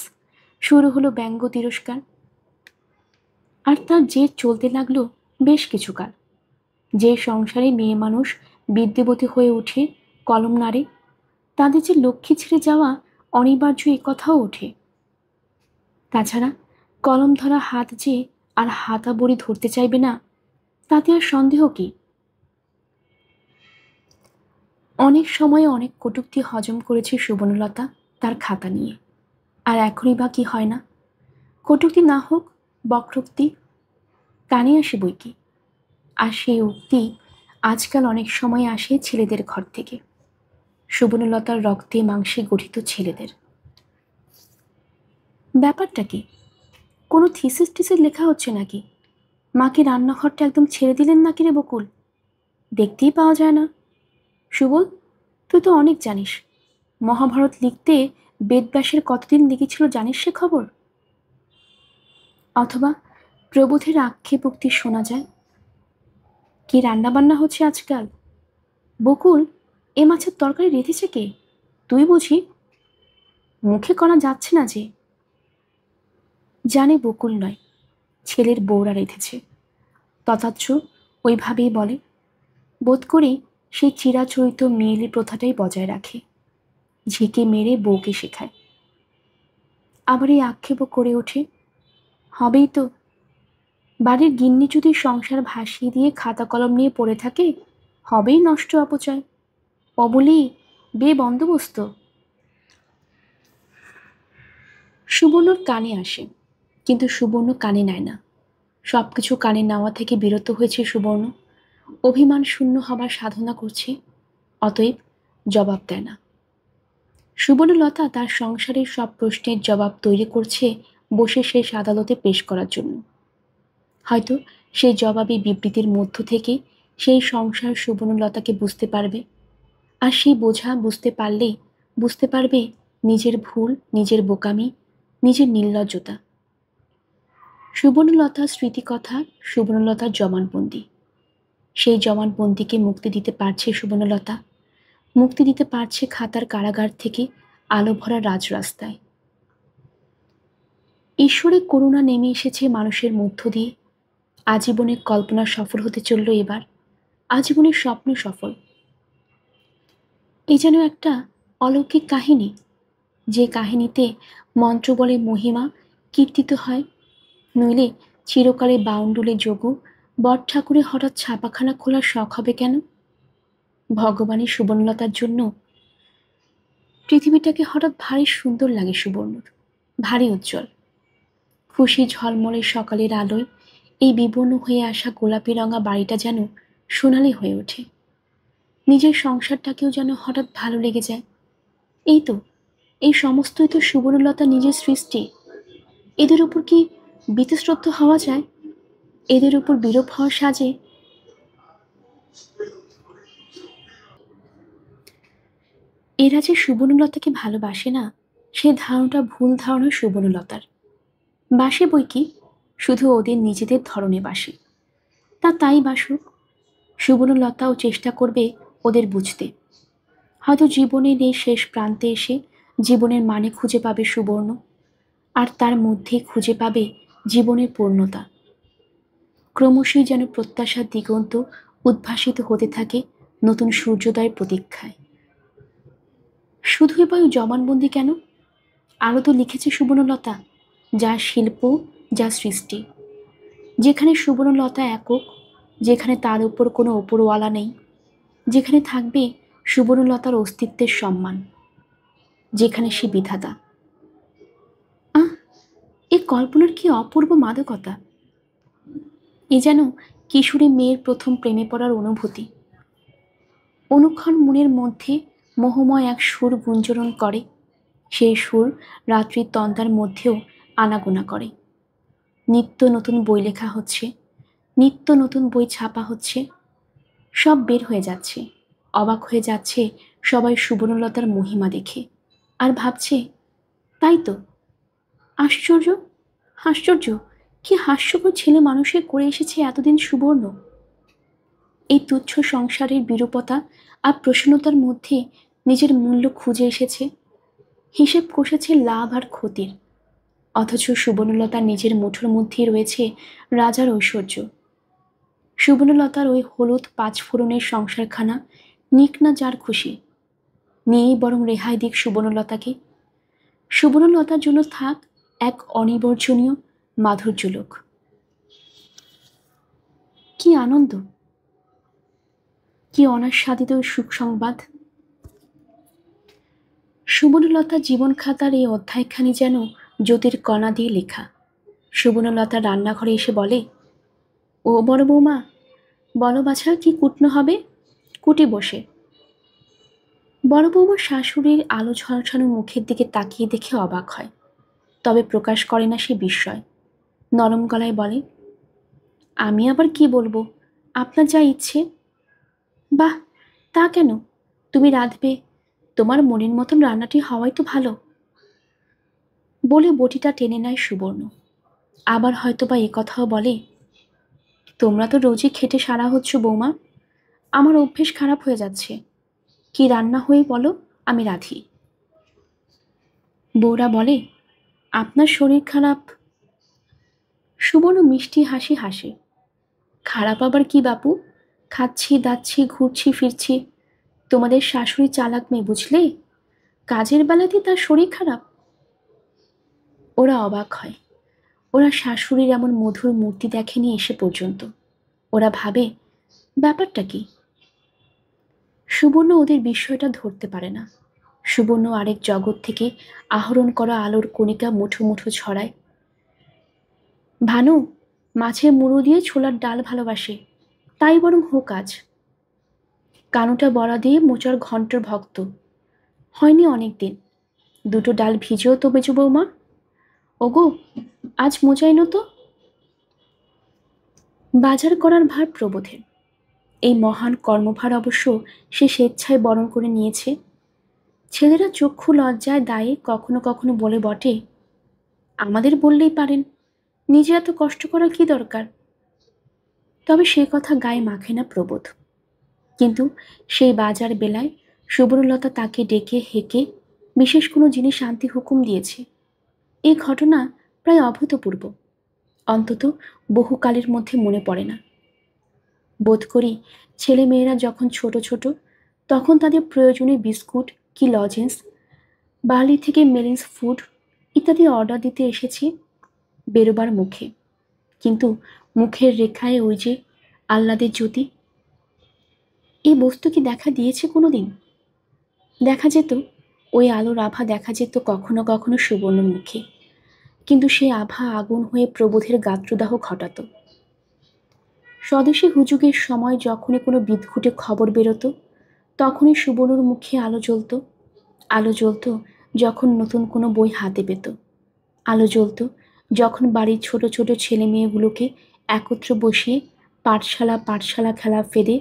শুরু হলো ব্যঙ্গ তিরস্কার। আর তার জের চলতে লাগলো বেশ কিছুকাল। যে সংসারে মেয়ে মানুষ বিদ্যাবতী হয়ে উঠে, কলম নাড়ে, তাদের যে লক্ষ্মী ছেড়ে যাওয়া অনিবার্য এ কথাও ওঠে। তাছাড়া কলম ধরা হাত যে আর হাতা বড়ি ধরতে চাইবে না, তাতে আর সন্দেহ কি? অনেক সময় অনেক কটূক্তি হজম করেছে সুবর্ণলতা তার খাতা নিয়ে। আর এখনই বা কি হয় না? কটূক্তি না হোক, বক্রোক্তি কানে আসে বই কি। আর সেই উক্তি আজকাল অনেক সময় আসে ছেলেদের ঘর থেকে, সুবর্ণলতার রক্তে মাংসে গঠিত ছেলেদের। ব্যাপারটা কি? কোনো থিসিস টিসিস লেখা হচ্ছে নাকি? মাকে রান্নাঘরটা একদম ছেড়ে দিলেন নাকি রে বকুল? দেখতেই পাওয়া যায় না। সুবল, তুই তো অনেক জানিস। মহাভারত লিখতে বেদব্যাসের কতদিন লেগেছিল জানিস সে খবর? অথবা প্রবোধের আক্ষেপোক্তি শোনা যায়, কি রান্নাবান্না হচ্ছে আজকাল? বকুল, এ মাছের তরকারি রেঁধেছে কে? তুই বুঝি? মুখে করা যাচ্ছে না যে। জানে বকুল নয়, ছেলের বউরা রেঁধেছে। তথাচ্ছ ওইভাবেই বলে। বোধ করি সেই চিরাচরিত মেয়েলি প্রথাটাই বজায় রাখে, ঝেঁকে মেরে বউকে শেখায়। আবার এই আক্ষেপও করে ওঠে, হবেই তো। বাড়ির গিন্নি যদি সংসার ভাসিয়ে দিয়ে খাতা কলম নিয়ে পড়ে থাকে, হবেই নষ্ট অপচয়। অবলি বন্দোবস্ত। সুবর্ণর কানে আসে, কিন্তু সুবর্ণ কানে নেয় না। সবকিছু কানে নেওয়া থেকে বিরত হয়েছে সুবর্ণ। অভিমান শূন্য হবার সাধনা করছে, অতএব জবাব দেয় না। সুবর্ণলতা তার সংসারের সব প্রশ্নের জবাব তৈরি করছে বসে শেষ আদালতে পেশ করার জন্য। হয়তো সেই জবাবী বিবৃতির মধ্য থেকে সেই সংসার সুবর্ণলতাকে বুঝতে পারবে, আর সেই বোঝা বুঝতে পারলেই বুঝতে পারবে নিজের ভুল, নিজের বোকামি, নিজের নির্লজ্জতা। সুবর্ণলতার স্মৃতিকথা, সুবর্ণলতার জবানবন্দি। সেই জবানবন্দিকে মুক্তি দিতে পারছে সুবর্ণলতা, মুক্তি দিতে পারছে খাতার কারাগার থেকে আলো ভরা রাজরাস্তায়। ঈশ্বরের করুণা নেমে এসেছে মানুষের মধ্য দিয়ে। আজীবনের কল্পনা সফল হতে চলল এবার, আজীবনের স্বপ্ন সফল। এই যেন একটা অলৌকিক কাহিনী, যে কাহিনীতে মন্ত্র বলে মহিমা কীর্তিত হয়, নইলে চিরকালে বাউন্ডুলে যোগু বট ঠাকুরে হঠাৎ ছাপাখানা খোলার শখ হবে কেন? ভগবানের সুবর্ণলতার জন্য পৃথিবীটাকে হঠাৎ ভারী সুন্দর লাগে সুবর্ণর, ভারী উজ্জ্বল। খুশি ঝলমলে সকালের আলোয় এই বিবর্ণ হয়ে আসা গোলাপি রঙা বাড়িটা যেন সোনালি হয়ে ওঠে। নিজের সংসারটাকেও যেন হঠাৎ ভালো লেগে যায়। এই তো, এই সমস্তই তো সুবর্ণলতা নিজের সৃষ্টি। এদের উপর কি বীতশ্রদ্ধ হওয়া যায়? এদের উপর বিরূপ হওয়া সাজে? এরা যে সুবর্ণলতাকে ভালোবাসে না, সে ধারণাটা ভুল ধারণা সুবর্ণলতার। বাসে বই কি, শুধু ওদের নিজেদের ধরনে বাসে। তাই বাসুক, সুবর্ণলতাও চেষ্টা করবে ওদের বুঝতে। হয়তো জীবনের এই শেষ প্রান্তে এসে জীবনের মানে খুঁজে পাবে সুবর্ণ, আর তার মধ্যেই খুঁজে পাবে জীবনের পূর্ণতা। ক্রমশই যেন প্রত্যাশার দিগন্ত উদ্ভাসিত হতে থাকে নতুন সূর্যোদয়ের প্রতীক্ষায়। শুধু এবার জবানবন্দি কেন, আরও তো লিখেছে সুবর্ণলতা, যা শিল্প, যা সৃষ্টি। যেখানে সুবর্ণলতা একক, যেখানে তার উপর কোনো ওপরওয়ালা নেই, যেখানে থাকবে সুবর্ণলতার অস্তিত্বের সম্মান, যেখানে সে বিধাতা। আহ, এ কল্পনার কি অপূর্ব মাদকতা! এ যেন কিশোরী মেয়ের প্রথম প্রেমে পড়ার অনুভূতি। অনুক্ষণ মনের মধ্যে মোহময় এক সুর গুঞ্জরণ করে, সেই সুর রাত্রির তন্দ্রার মধ্যেও আনাগোনা করে। নিত্য নতুন বই লেখা হচ্ছে, নিত্য নতুন বই ছাপা হচ্ছে, সব বের হয়ে যাচ্ছে। অবাক হয়ে যাচ্ছে সবাই সুবর্ণলতার মহিমা দেখে, আর ভাবছে, তাই তো, আশ্চর্য, আশ্চর্য, কি হাস্যকর ছেলে মানুষের করে এসেছে এতদিন সুবর্ণ। এই তুচ্ছ সংসারের বিরূপতা আর প্রসন্নতার মধ্যে নিজের মূল্য খুঁজে এসেছে, হিসেব কষেছে লাভ আর ক্ষতির। অথচ সুবর্ণলতার নিজের মুঠোর মধ্যেই রয়েছে রাজার ঐশ্বর্য। সুবর্ণলতার ওই হলুদ পাঁচফোড়নের সংসারখানা নিক না যার খুশি, নিয়েই বরং রেহাই দিক সুবর্ণলতাকে। সুবর্ণলতার জন্য থাক এক অনিবর্জনীয় মাধুর্যলোক। কি আনন্দ, কি অনাস্বাদিত সুখ সংবাদ! সুবর্ণলতার জীবন খাতার এই অধ্যায়খানি যেন জ্যোতির কণা দিয়ে লেখা। সুবর্ণলতা রান্নাঘরে এসে বলে, ও বড় বৌমা, বলো বাছা কি কুটনো হবে, কুটে বসে। বড় বৌমার শাশুড়ির আলো ঝলসানো মুখের দিকে তাকিয়ে দেখে অবাক হয়, তবে প্রকাশ করে না সে বিস্ময়। নরম গলায় বলে, আমি আবার কি বলবো, আপনার যা ইচ্ছে। বাহ, তা কেন, তুমি রাঁধবে, তোমার মনের মতন রান্নাটি হওয়াই তো ভালো। বলে বটিটা টেনে নেয় সুবর্ণ। আবার হয়তোবা কথাও বলে, তোমরা তো রোজই খেটে সারা হচ্ছ বৌমা, আমার অভ্যেস খারাপ হয়ে যাচ্ছে। কি রান্না হয়ে বলো, আমি রাঁধি। বউরা বলে, আপনার শরীর খারাপ। সুবর্ণ মিষ্টি হাসি হাসে। খারাপ আবার কি বাপু, খাচ্ছি দাচ্ছি ঘুরছি ফিরছি, তোমাদের শাশুড়ি চালাক মেয়ে বুঝলে, কাজের বেলাতে তার শরীর খারাপ। ওরা অবাক হয়, ওরা শাশুড়ির এমন মধুর মূর্তি দেখেনি এসে পর্যন্ত। ওরা ভাবে ব্যাপারটা কি। সুবর্ণ ওদের বিষয়টা ধরতে পারে না। সুবর্ণ আরেক জগৎ থেকে আহরণ করা আলোর কণিকা মুঠো মুঠো ছড়ায়। ভানু মাছের মুড়ো দিয়ে ছোলার ডাল ভালোবাসে, তাই বরং হোক আজ। কানুটা বড়া দিয়ে মোচার ঘন্টর ভক্ত, হয়নি অনেক দিন। দুটো ডাল ভিজেও তো মেজো বৌমা। ওগো আজ মোচাইনো তো। বাজার করার ভার প্রবোধের। এই মহান কর্মভার অবশ্য সে স্বেচ্ছায় বরণ করে নিয়েছে। ছেলেরা চক্ষু লজ্জায় দায়ে কখনো কখনো বলে বটে, আমাদের বললেই পারেন, নিজে এত কষ্ট করার কি দরকার। তবে সে কথা গায়ে মাখে না প্রবোধ। কিন্তু সেই বাজার বেলায় সুবর্ণলতা তাকে ডেকে হেঁকে বিশেষ কোনো জিনিস শান্তি হুকুম দিয়েছে। এই ঘটনা প্রায় অভূতপূর্ব, অন্তত বহুকালের মধ্যে মনে পড়ে না। বোধ করি ছেলে মেয়েরা যখন ছোট ছোট তখন তাদের প্রয়োজনীয় বিস্কুট কি লজেন্স, বার্লি থেকে মেলিন্স ফুড ইত্যাদি অর্ডার দিতে এসেছি বেরোবার মুখে। কিন্তু মুখের রেখায় ওই যে আহ্লাদের জ্যোতি, এই বস্তু কি দেখা দিয়েছে কোনো দিন? দেখা যেত, ওই আলোর আভা দেখা যেত কখনো কখনো সুবর্ণর মুখে, কিন্তু সে আভা আগুন হয়ে প্রবোধের গাত্রদাহ ঘটাত। স্বদেশী হুজুগের সময় যখনই কোনো বিদঘুটে খবর বেরোতো তখনই সুবর্ণর মুখে আলো জ্বলত। আলো জ্বলত যখন নতুন কোনো বই হাতে পেত। আলো জ্বলত যখন বাড়ির ছোট ছোট ছেলে মেয়েগুলোকে একত্র বসিয়ে পাঠশালা পাঠশালা খেলা ফেলে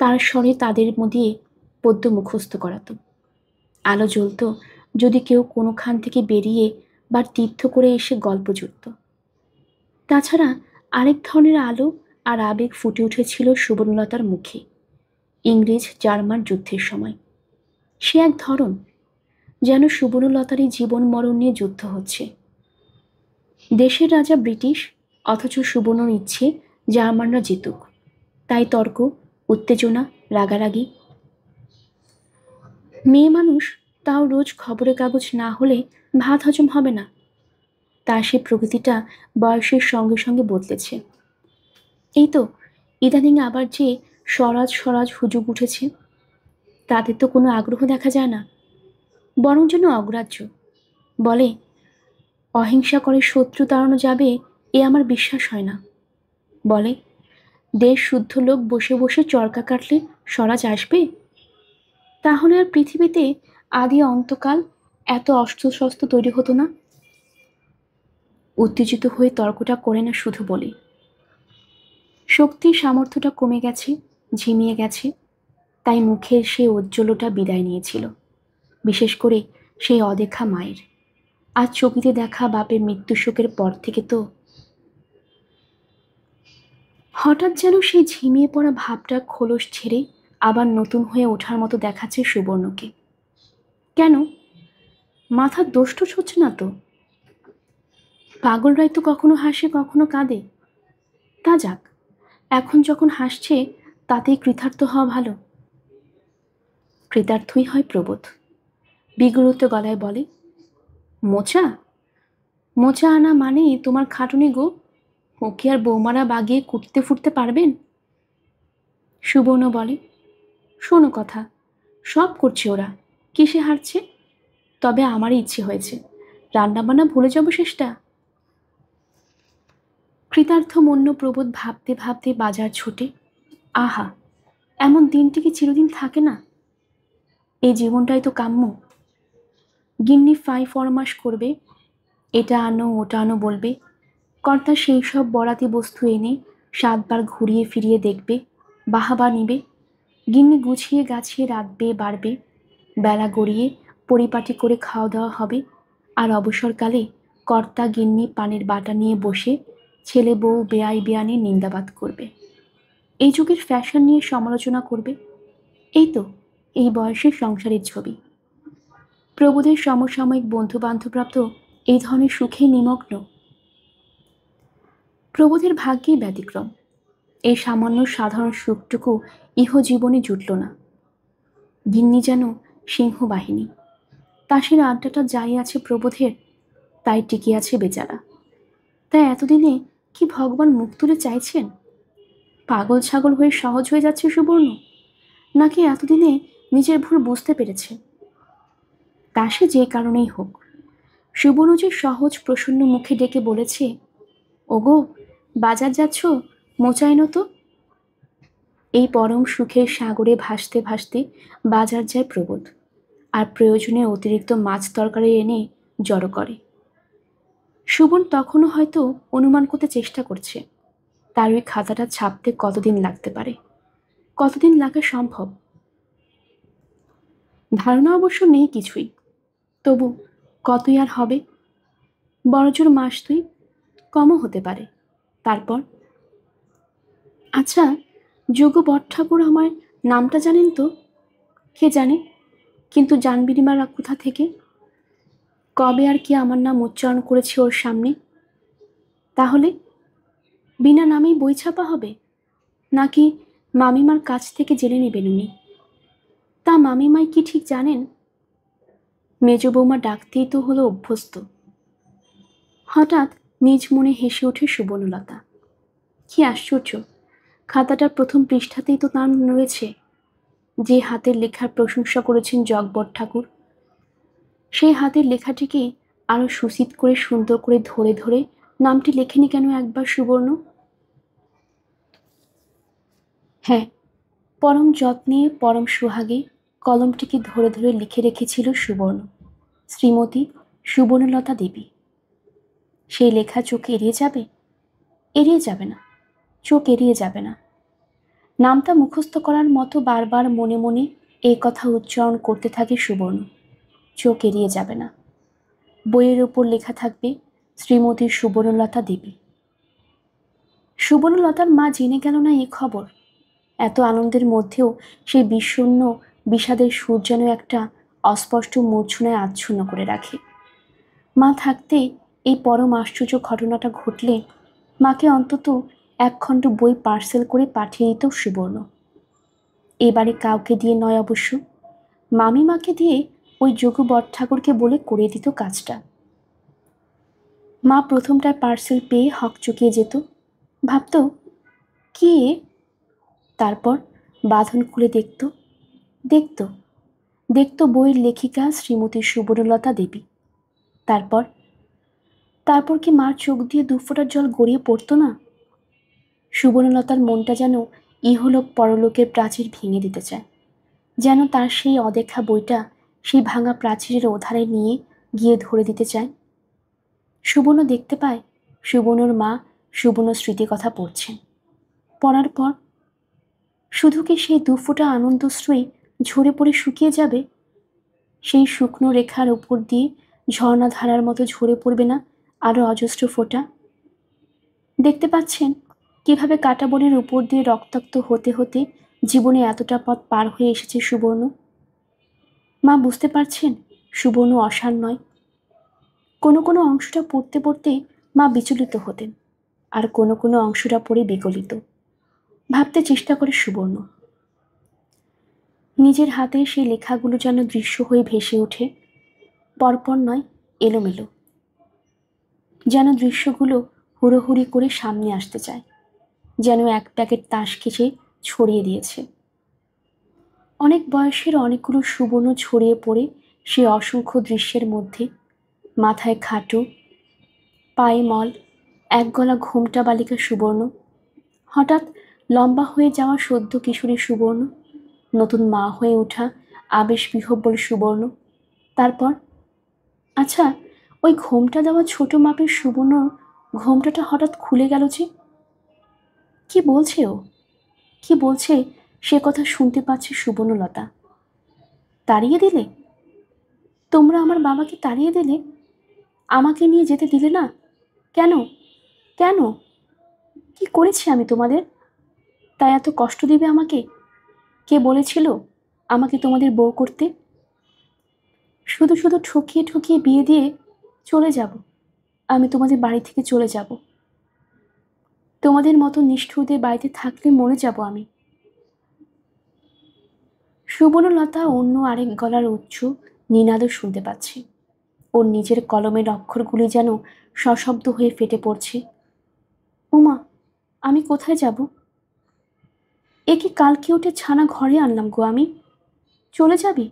তার স্বরে তাদের মধ্যে পদ্য মুখস্থ করাতো। আলো জ্বলত যদি কেউ কোনোখান থেকে বেরিয়ে বা তীর্থ করে এসে গল্প জুড়ত। তাছাড়া আরেক ধরনের আলো আর আবেগ ফুটে উঠেছিল সুবর্ণলতার মুখে ইংরেজ জার্মান যুদ্ধের সময়। সে এক ধরন, যেন সুবর্ণলতারই জীবন মরণ নিয়ে যুদ্ধ হচ্ছে। দেশের রাজা ব্রিটিশ, অথচ সুবর্ণর ইচ্ছে জার্মানরা জিতুক। তাই তর্ক, উত্তেজনা, রাগারাগি। মেয়ে মানুষ, তাও রোজ খবরের কাগজ না হলে ভাত হজম হবে না। তার সে প্রকৃতিটা বয়সের সঙ্গে সঙ্গে বদলেছে। এই তো ইদানিং আবার যে স্বরাজ স্বরাজ হুজুগ উঠেছে, তাদের তো কোনো আগ্রহ দেখা যায় না, বরং যেন অগ্রাহ্য। বলে, অহিংসা করে শত্রু তাড়ানো যাবে এ আমার বিশ্বাস হয় না। বলে, দেশ শুদ্ধ লোক বসে বসে চরকা কাটলে স্বরাজ আসবে? তাহলে আর পৃথিবীতে আদি অন্তকাল এত অস্ত্রশস্ত্র তৈরি হতো না। উত্তেজিত হয়ে তর্কটা করে না শুধু বলে, শক্তির সামর্থ্যটা কমে গেছে, ঝিমিয়ে গেছে, তাই মুখের সেই ঔজ্জ্বল্যটা বিদায় নিয়েছিল। বিশেষ করে সেই অদেখা মায়ের। আজ চকিতে দেখা বাপের মৃত্যুশোকের পর থেকে তো হঠাৎ যেন সেই ঝিমিয়ে পড়া ভাবটা খোলস ছেড়ে আবার নতুন হয়ে ওঠার মতো দেখাচ্ছে সুবর্ণকে। কেন? মাথার দোষ-টোষ হচ্ছে না তো? পাগলরাই তো কখনো হাসে কখনো কাঁদে। তা যাক, এখন যখন হাসছে তাতেই কৃতার্থ হওয়া ভালো। কৃতার্থই হয় প্রবোধ। বিগলিত গলায় বলে, মোচা? মোচা আনা মানে তোমার খাটুনি গো। ওকে আর বৌমারা বাগিয়ে কুটতে ফুটতে পারবেন? সুবর্ণ বলে, শোনো কথা, সব করছে ওরা, কিসে হারছে? তবে আমারই ইচ্ছে হয়েছে, রান্নাবান্না ভুলে যাব শেষটা। কৃতার্থ মন্য প্রবোধ ভাবতে ভাবতে বাজার ছোটে। আহা, এমন দিনটি কি চিরদিন থাকে না? এই জীবনটাই তো কাম্য। গিন্নি ফাই ফরমাস করবে, এটা আনো ওটা আনো বলবে। কর্তা সেই সব বরাতি বস্তু এনে 7 বার ঘুরিয়ে ফিরিয়ে দেখবে, বাহাবা নিবে। গিন্নি গুছিয়ে গাছিয়ে রাঁধবে বাড়বে। বেলা গড়িয়ে পরিপাটি করে খাওয়া দাওয়া হবে। আর অবসরকালে কর্তা গিন্নি পানের বাটা নিয়ে বসে ছেলে বউ বেয়াই বেয়ানি নিন্দাবাদ করবে, এই যুগের ফ্যাশন নিয়ে সমালোচনা করবে। এই তো এই বয়সের সংসারের ছবি। প্রবোধের সমসাময়িক বন্ধু বান্ধবরা তো এই ধরনের সুখে নিমগ্ন। প্রবোধের ভাগ্যেই ব্যতিক্রম। এই সামান্য সাধারণ সুখটুকু ইহজীবনে জুটল না। গিন্নি যেন সিংহবাহিনী। তাসের আড্ডাটা যাই আছে প্রবোধের, তাই টিকে আছে বেচারা। তাই এতদিনে কি ভগবান মুখ তুলে চাইছেন? পাগল ছাগল হয়ে সহজ হয়ে যাচ্ছে সুবর্ণ, নাকি এতদিনে নিজের ভুল বুঝতে পেরেছে? তা সে যে কারণেই হোক, সুবর্ণ যে সহজ প্রসন্ন মুখে ডেকে বলেছে, ওগো বাজার যাচ্ছ, মোচাই নত। এই পরম সুখের সাগরে ভাসতে ভাসতে বাজার যায় প্রবোধ, আর প্রয়োজনে অতিরিক্ত মাছ তরকারি এনে জড়ো করে। সুবন তখনও হয়তো অনুমান করতে চেষ্টা করছে তার ওই খাতাটা ছাপতে কতদিন লাগতে পারে, কতদিন লাগা সম্ভব। ধারণা অবশ্য নেই কিছুই, তবু কতই আর হবে, বড়জোর মাস দুই, কমও হতে পারে। তারপর, আচ্ছা, যোগ্য বট ঠাকুর আমার নামটা জানেন তো? কে জানে, কিন্তু জানবিনি বা কোথা থেকে? কবে আর কি আমার নাম উচ্চারণ করেছে ওর সামনে? তাহলে বিনা নামেই বই ছাপা হবে, নাকি মামিমার কাছ থেকে জেনে নেবেন উনি? তা মামিমাই কি ঠিক জানেন? মেজ বৌমা ডাকতেই তো হলো অভ্যস্ত। হঠাৎ নিজ মনে হেসে ওঠে সুবর্ণলতা। কি আশ্চর্য, খাতাটার প্রথম পৃষ্ঠাতেই তো নাম রয়েছে, যে হাতের লেখার প্রশংসা করেছেন জগবট ঠাকুর। সেই হাতের লেখাটিকে আরো সুচিত করে সুন্দর করে ধরে ধরে নামটি লেখেনি কেন একবার সুবর্ণ? হ্যাঁ, পরম যত্নে পরম সুহাগে কলমটিকে ধরে ধরে লিখে রেখেছিল সুবর্ণ, শ্রীমতী সুবর্ণলতা দেবী। সেই লেখা চোখ এড়িয়ে যাবে? এড়িয়ে যাবে না, চোখ এড়িয়ে যাবে না। নামটা মুখস্থ করার মতো বারবার মনে মনে এই কথা উচ্চারণ করতে থাকে সুবর্ণ, চোখ এড়িয়ে যাবে না। বইয়ের ওপর লেখা থাকবে শ্রীমতী সুবর্ণলতা দেবী। সুবর্ণলতার মা জেনে গেল না এ খবর। এত আনন্দের মধ্যেও সেই বিষণ্ণ বিষাদের সুর যেন একটা অস্পষ্ট মূর্ছনায় আচ্ছন্ন করে রাখে। মা থাকতে এই পরম আশ্চর্য ঘটনাটা ঘটলে মাকে অন্তত একখণ্ড বই পার্সেল করে পাঠিয়ে দিত সুবর্ণ। এবারে কাউকে দিয়ে নয় অবশ্য, মামিমাকে দিয়ে ওই যোগু বট ঠাকুরকে বলে করে দিত কাজটা। মা প্রথমটায় পার্সেল পেয়ে হকচকিয়ে যেত, ভাবত কি এ? তারপর বাঁধন খুলে দেখত, দেখত দেখত বইয়ের লেখিকা শ্রীমতী সুবর্ণলতা দেবী। তারপর তারপর কি মার চোখ দিয়ে দুফোঁটার জল গড়িয়ে পড়তো না? সুবর্ণলতার মনটা যেন ইহলোক পরলোকের প্রাচীর ভেঙে দিতে চায়, যেন তার সেই অদেখা বইটা সেই ভাঙা প্রাচীরের ওধারে নিয়ে গিয়ে ধরে দিতে চায়। সুবর্ণ দেখতে পায় সুবর্ণর মা সুবর্ণ স্মৃতি কথা পড়ছেন। পড়ার পর শুধু কি সেই দুফোঁটা আনন্দশ্রুই ঝরে পড়ে শুকিয়ে যাবে? সেই শুকনো রেখার উপর দিয়ে ঝর্ণাধারার মতো ঝরে পড়বে না আরো অজস্র ফোঁটা? দেখতে পাচ্ছেন কিভাবে কাটা বনের উপর দিয়ে রক্তাক্ত হতে হতে জীবনে এতটা পথ পার হয়ে এসেছে সুবর্ণ। মা বুঝতে পারছেন সুবর্ণ অসার নয়। কোনো কোনো অংশটা পড়তে পড়তে মা বিচলিত হতেন, আর কোনো কোনো অংশটা পড়ে বিগলিত। ভাবতে চেষ্টা করে সুবর্ণ। নিজের হাতে সেই লেখাগুলো যেন দৃশ্য হয়ে ভেসে ওঠে, পরপর নয়, এলোমেলো, যেন দৃশ্যগুলো হুড়োহুড়ি করে সামনে আসতে চায়, যেন এক প্যাকেট তাস খেসে ছড়িয়ে দিয়েছে। অনেক বয়সের অনেকগুলো সুবর্ণ ছড়িয়ে পড়ে সে অসংখ্য দৃশ্যের মধ্যে। মাথায় খাটু, পায়ে মল, এক গলা ঘোমটা বালিকা সুবর্ণ, হঠাৎ লম্বা হয়ে যাওয়া সদ্য কিশোরী সুবর্ণ, নতুন মা হয়ে ওঠা আবেশ বিহ্বল সুবর্ণ। তারপর, আচ্ছা, ওই ঘোমটা দেওয়া ছোট মাপের সুবর্ণ ঘোমটাটা হঠাৎ খুলে গেল যে? কি বলছে ও? কি বলছে সে কথা শুনতে পাচ্ছে সুবর্ণলতা। তাড়িয়ে দিলে? তোমরা আমার বাবাকে তাড়িয়ে দিলে? আমাকে নিয়ে যেতে দিলে না? কেন? কেন? কি করেছি আমি তোমাদের, তাই এত কষ্ট দিবে আমাকে? কে বলেছিল আমাকে তোমাদের বউ করতে? শুধু শুধু ঠকিয়ে ঠকিয়ে বিয়ে দিয়ে চলে যাব, আমি তোমাদের বাড়ি থেকে চলে যাব। তোমাদের মতো নিষ্ঠুরদের বাড়িতে থাকলে মরে যাব আমি। সুবর্ণলতা অন্য আরেক গলার উচ্চ নিনাদও শুনতে পাচ্ছে। ওর নিজের কলমের অক্ষরগুলি যেন সশব্দ হয়ে ফেটে পড়ছে। ওমা, আমি কোথায় যাব? এ কি কালকে উঠে ছানা ঘরে আনলাম গো আমি? চলে যাবি?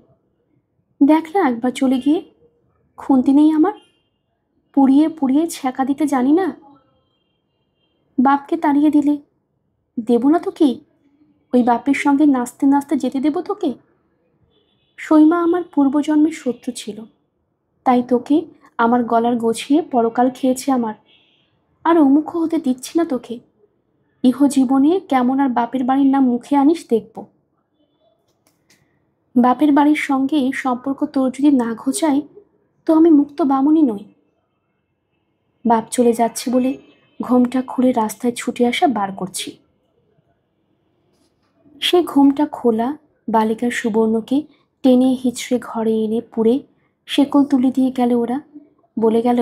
দেখ না একবার চলে গিয়ে, খুন্তি নেই আমার, পুড়িয়ে পুড়িয়ে ছ্যাঁকা দিতে জানি না। বাপকে তাড়িয়ে দিলে দেব না তো কি? ওই বাপের সঙ্গে নাচতে নাচতে যেতে দেব তোকে? সইমা আমার পূর্বজন্মের শত্রু ছিল, তাই তোকে আমার গলার গছিয়ে পরকাল খেয়েছে আমার। আর অমুখ হতে দিচ্ছি না তোকে। ইহজীবনে কেমন আর বাপের বাড়ির নাম মুখে আনিস দেখব। বাপের বাড়ির সঙ্গে সম্পর্ক তোর যদি না ঘোচায়, তো আমি মুক্ত বামুনই নই। বাপ চলে যাচ্ছে বলে ঘোমটা খুলে রাস্তায় ছুটে আসা বার করছি। সে ঘোমটা খোলা বালিকার সুবর্ণকে টেনে হিচড়ে ঘরে এনে পুড়ে শেকল তুলে দিয়ে গেল ওরা। বলে গেল,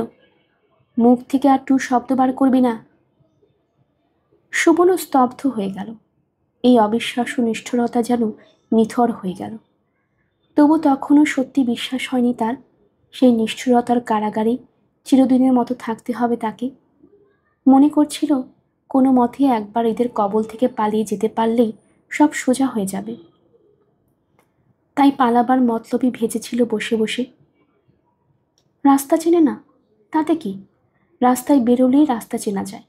মুখ থেকে আর টু শব্দ বার করবি না। সুবর্ণ স্তব্ধ হয়ে গেল। এই অবিশ্বাস্য নিষ্ঠুরতা যেন নিথর হয়ে গেল। তবু তখনও সত্যি বিশ্বাস হয়নি তার। সেই নিষ্ঠুরতার কারাগারে চিরদিনের মতো থাকতে হবে তাকে। মনে করছিল কোনো মতে একবার এদের কবল থেকে পালিয়ে যেতে পারলেই সব সোজা হয়ে যাবে। তাই পালাবার মতলবই ভেজেছিল বসে বসে। রাস্তা চেনে না, তাতে কি? রাস্তায় বেরোলেই রাস্তা চেনা যায়।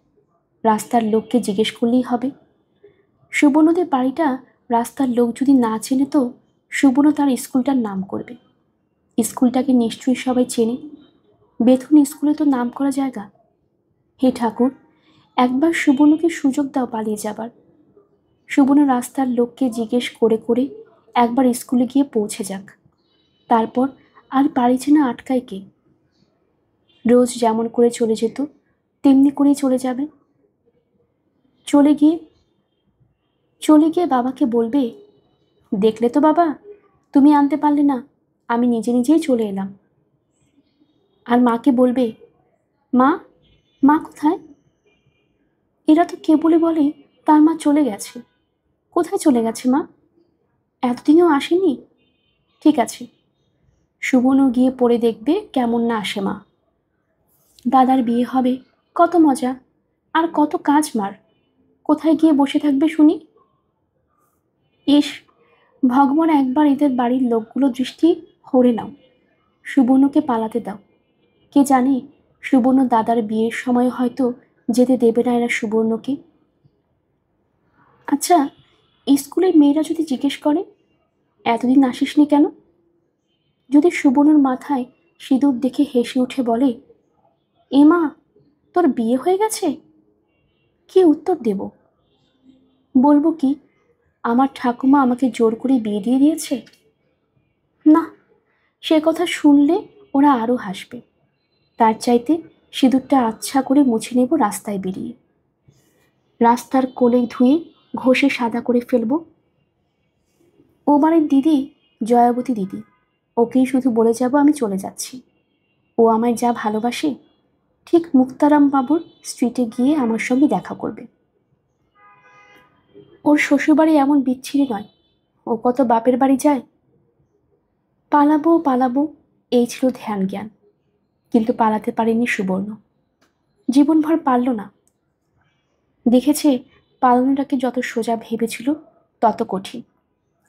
রাস্তার লোককে জিজ্ঞেস করলেই হবে। সুবর্ণদের বাড়িটা রাস্তার লোক যদি না চেনে, তো সুবর্ণ তার স্কুলটার নাম করবে। স্কুলটাকে নিশ্চয়ই সবাই চেনে। বেথুন স্কুলে তো নাম করা জায়গা। হে ঠাকুর, একবার সুবর্ণকে সুযোগ দাও পালিয়ে যাবার। সুবর্ণ রাস্তার লোককে জিজ্ঞেস করে করে একবার স্কুলে গিয়ে পৌঁছে যাক। তারপর আর পারিছে না আটকায় কে? রোজ যেমন করে চলে যেত তেমনি করেই চলে যাবে। চলে গিয়ে বাবাকে বলবে, দেখলে তো বাবা, তুমি আনতে পারলে না, আমি নিজে নিজেই চলে এলাম। আর মাকে বলবে, মা, মা কোথায়? এরা তো কেবলই বলে তার মা চলে গেছে। কোথায় চলে গেছে মা? এতদিনেও আসেনি? ঠিক আছে, সুবর্ণ গিয়ে পড়ে দেখবে কেমন না আসে মা। দাদার বিয়ে হবে, কত মজা, আর কত কাজ মার। কোথায় গিয়ে বসে থাকবে শুনি? ইস, ভগবান একবার এদের বাড়ির লোকগুলো দৃষ্টি হরে নাও। সুবর্ণকে পালাতে দাও। কে জানে, সুবর্ণ দাদার বিয়ের সময় হয়তো যেতে দেবে না এরা সুবর্ণকে। আচ্ছা, স্কুলের মেয়েরা যদি জিজ্ঞেস করে, এতদিন আসিসনি কেন? যদি সুবর্ণর মাথায় সিঁদুর দেখে হেসে উঠে বলে, এ মা, তোর বিয়ে হয়ে গেছে? কি উত্তর দেব? বলবো কি, আমার ঠাকুমা আমাকে জোর করে বিয়ে দিয়ে দিয়েছে? না, সে কথা শুনলে ওরা আরও হাসবে। তার চাইতে সিঁদুরটা আচ্ছা করে মুছে নেব রাস্তায় বেরিয়ে। রাস্তার কোলে ধুয়ে ঘষে সাদা করে ফেলবো। ও বাড়ির দিদি জয়াবতী দিদি, ওকেই শুধু বলে যাব আমি চলে যাচ্ছি। ও আমায় যা ভালোবাসে, ঠিক মুক্তারাম বাবুর স্ট্রিটে গিয়ে আমার সঙ্গে দেখা করবে। ওর শ্বশুরবাড়ি এমন বিচ্ছিরি নয়, ও কত বাপের বাড়ি যায়। পালাবো পালাবো, এই ছিল ধ্যান জ্ঞান। কিন্তু পালাতে পারেনি সুবর্ণ। জীবনভর পারল না। দেখেছে পালানোটাকে যত সোজা ভেবেছিল তত কঠিন।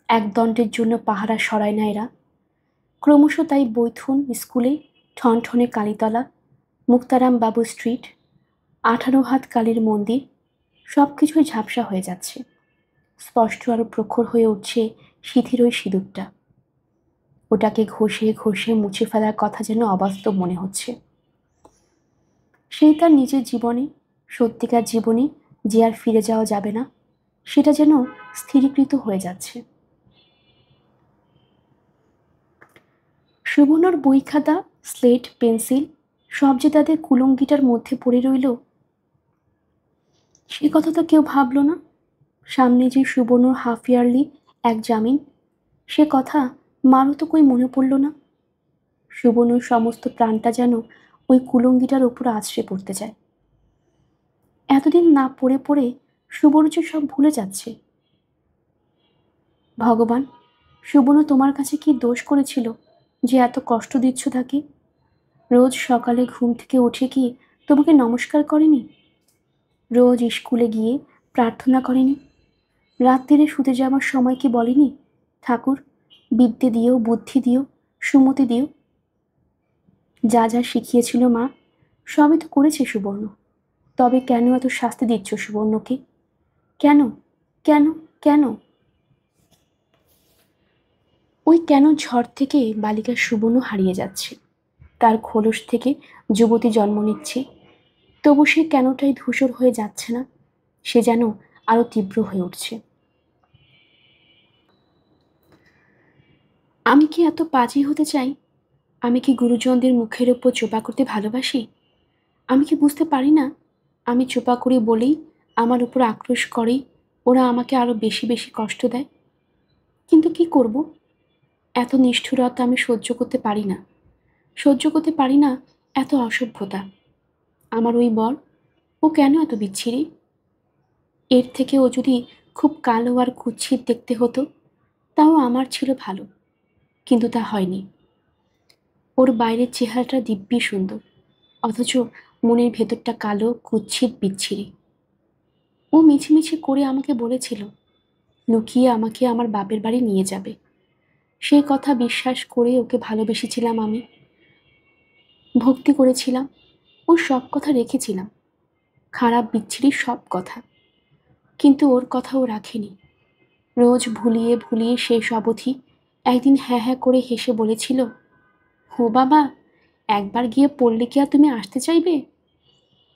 এক দণ্ডের জন্য পাহারা সরায় না এরা। ক্রমশ তাই বৈথুন স্কুলে, ঠনঠনে কালীতলা, মুক্তারাম বাবু স্ট্রিট, 18 হাত কালীর মন্দির, সব কিছুই ঝাপসা হয়ে যাচ্ছে। স্পষ্ট আরো প্রখর হয়ে উঠছে সিঁথির ওই সিঁদুরটা। ওটাকে ঘষে ঘষে মুছে ফেলার কথা যেন অবাস্তব মনে হচ্ছে। সেই তার নিজের জীবনে, সত্যিকার জীবনে যে আর ফিরে যাওয়া যাবে না, সেটা যেন স্থিরীকৃত হয়ে যাচ্ছে। সুবর্ণর বই খাতা, স্লেট, পেন্সিল সব যে তাদের কুলঙ্গিটার মধ্যে পড়ে রইল, সে কথা তো কেউ ভাবল না। সামনে যে সুবর্ণর হাফ ইয়ারলি জামিন, সে কথা মারও তো কই মনে পড়ল না। সুবর্ণর সমস্ত প্রাণটা যেন ওই কুলঙ্গিটার ওপর আছড়ে পড়তে যায়। এতদিন না পড়ে পড়ে সুবর্ণ যে সব ভুলে যাচ্ছে। ভগবান, সুবর্ণ তোমার কাছে কি দোষ করেছিল যে এত কষ্ট দিচ্ছ তাকে? রোজ সকালে ঘুম থেকে উঠে কি তোমাকে নমস্কার করেনি? রোজ স্কুলে গিয়ে প্রার্থনা করেনি? রাত্রিরে শুতে যাওয়ার সময় কি বলেনি, ঠাকুর বিদ্যে দিও, বুদ্ধি দিও, সুমতি দিও? যা যা শিখিয়েছিল মা সবই তো করেছে সুবর্ণ। তবে কেন এত শাস্তি দিচ্ছ সুবর্ণকে? কেন? কেন? কেন? ওই কেন ঝড় থেকে বালিকা সুবর্ণ হারিয়ে যাচ্ছে, তার খোলস থেকে যুবতী জন্ম নিচ্ছে, তবু সে কেনটাই ধূসর হয়ে যাচ্ছে না, সে যেন আরো তীব্র হয়ে উঠছে। আমি কি এত পাজি হতে চাই? আমি কি গুরুজনদের মুখের ওপর চোপা করতে ভালোবাসি? আমি কি বুঝতে পারি না আমি চোপা করি বলেই আমার উপর আক্রোশ করেই ওরা আমাকে আরো বেশি বেশি কষ্ট দেয়? কিন্তু কি করব? এত নিষ্ঠুরতা আমি সহ্য করতে পারি না। সহ্য করতে পারি না এত অসভ্যতা। আমার ওই বর, ও কেন এত বিচ্ছিরি? এর থেকে ও যদি খুব কালো আর কুৎসিত দেখতে হতো তাও আমার ছিল ভালো, কিন্তু তা হয়নি। ওর বাইরের চেহারাটা দিব্যি সুন্দর, অথচ মনের ভেতরটা কালো, কুৎসিত, বিচ্ছিরি। ও মিছিমিছি করে আমাকে বলেছিল লুকিয়ে আমাকে আমার বাপের বাড়ি নিয়ে যাবে। সেই কথা বিশ্বাস করে ওকে ভালোবেসেছিলাম আমি, ভক্তি করেছিলাম, ওর সব কথা রেখেছিলাম, খারাপ বিচ্ছিরি সব কথা। কিন্তু ওর কথা ও রাখেনি। রোজ ভুলিয়ে ভুলিয়ে শেষ অবধি একদিন হ্যাঁ হ্যাঁ করে হেসে বলেছিল, হো বাবা, একবার গিয়ে পড়লে কি আর তুমি আসতে চাইবে?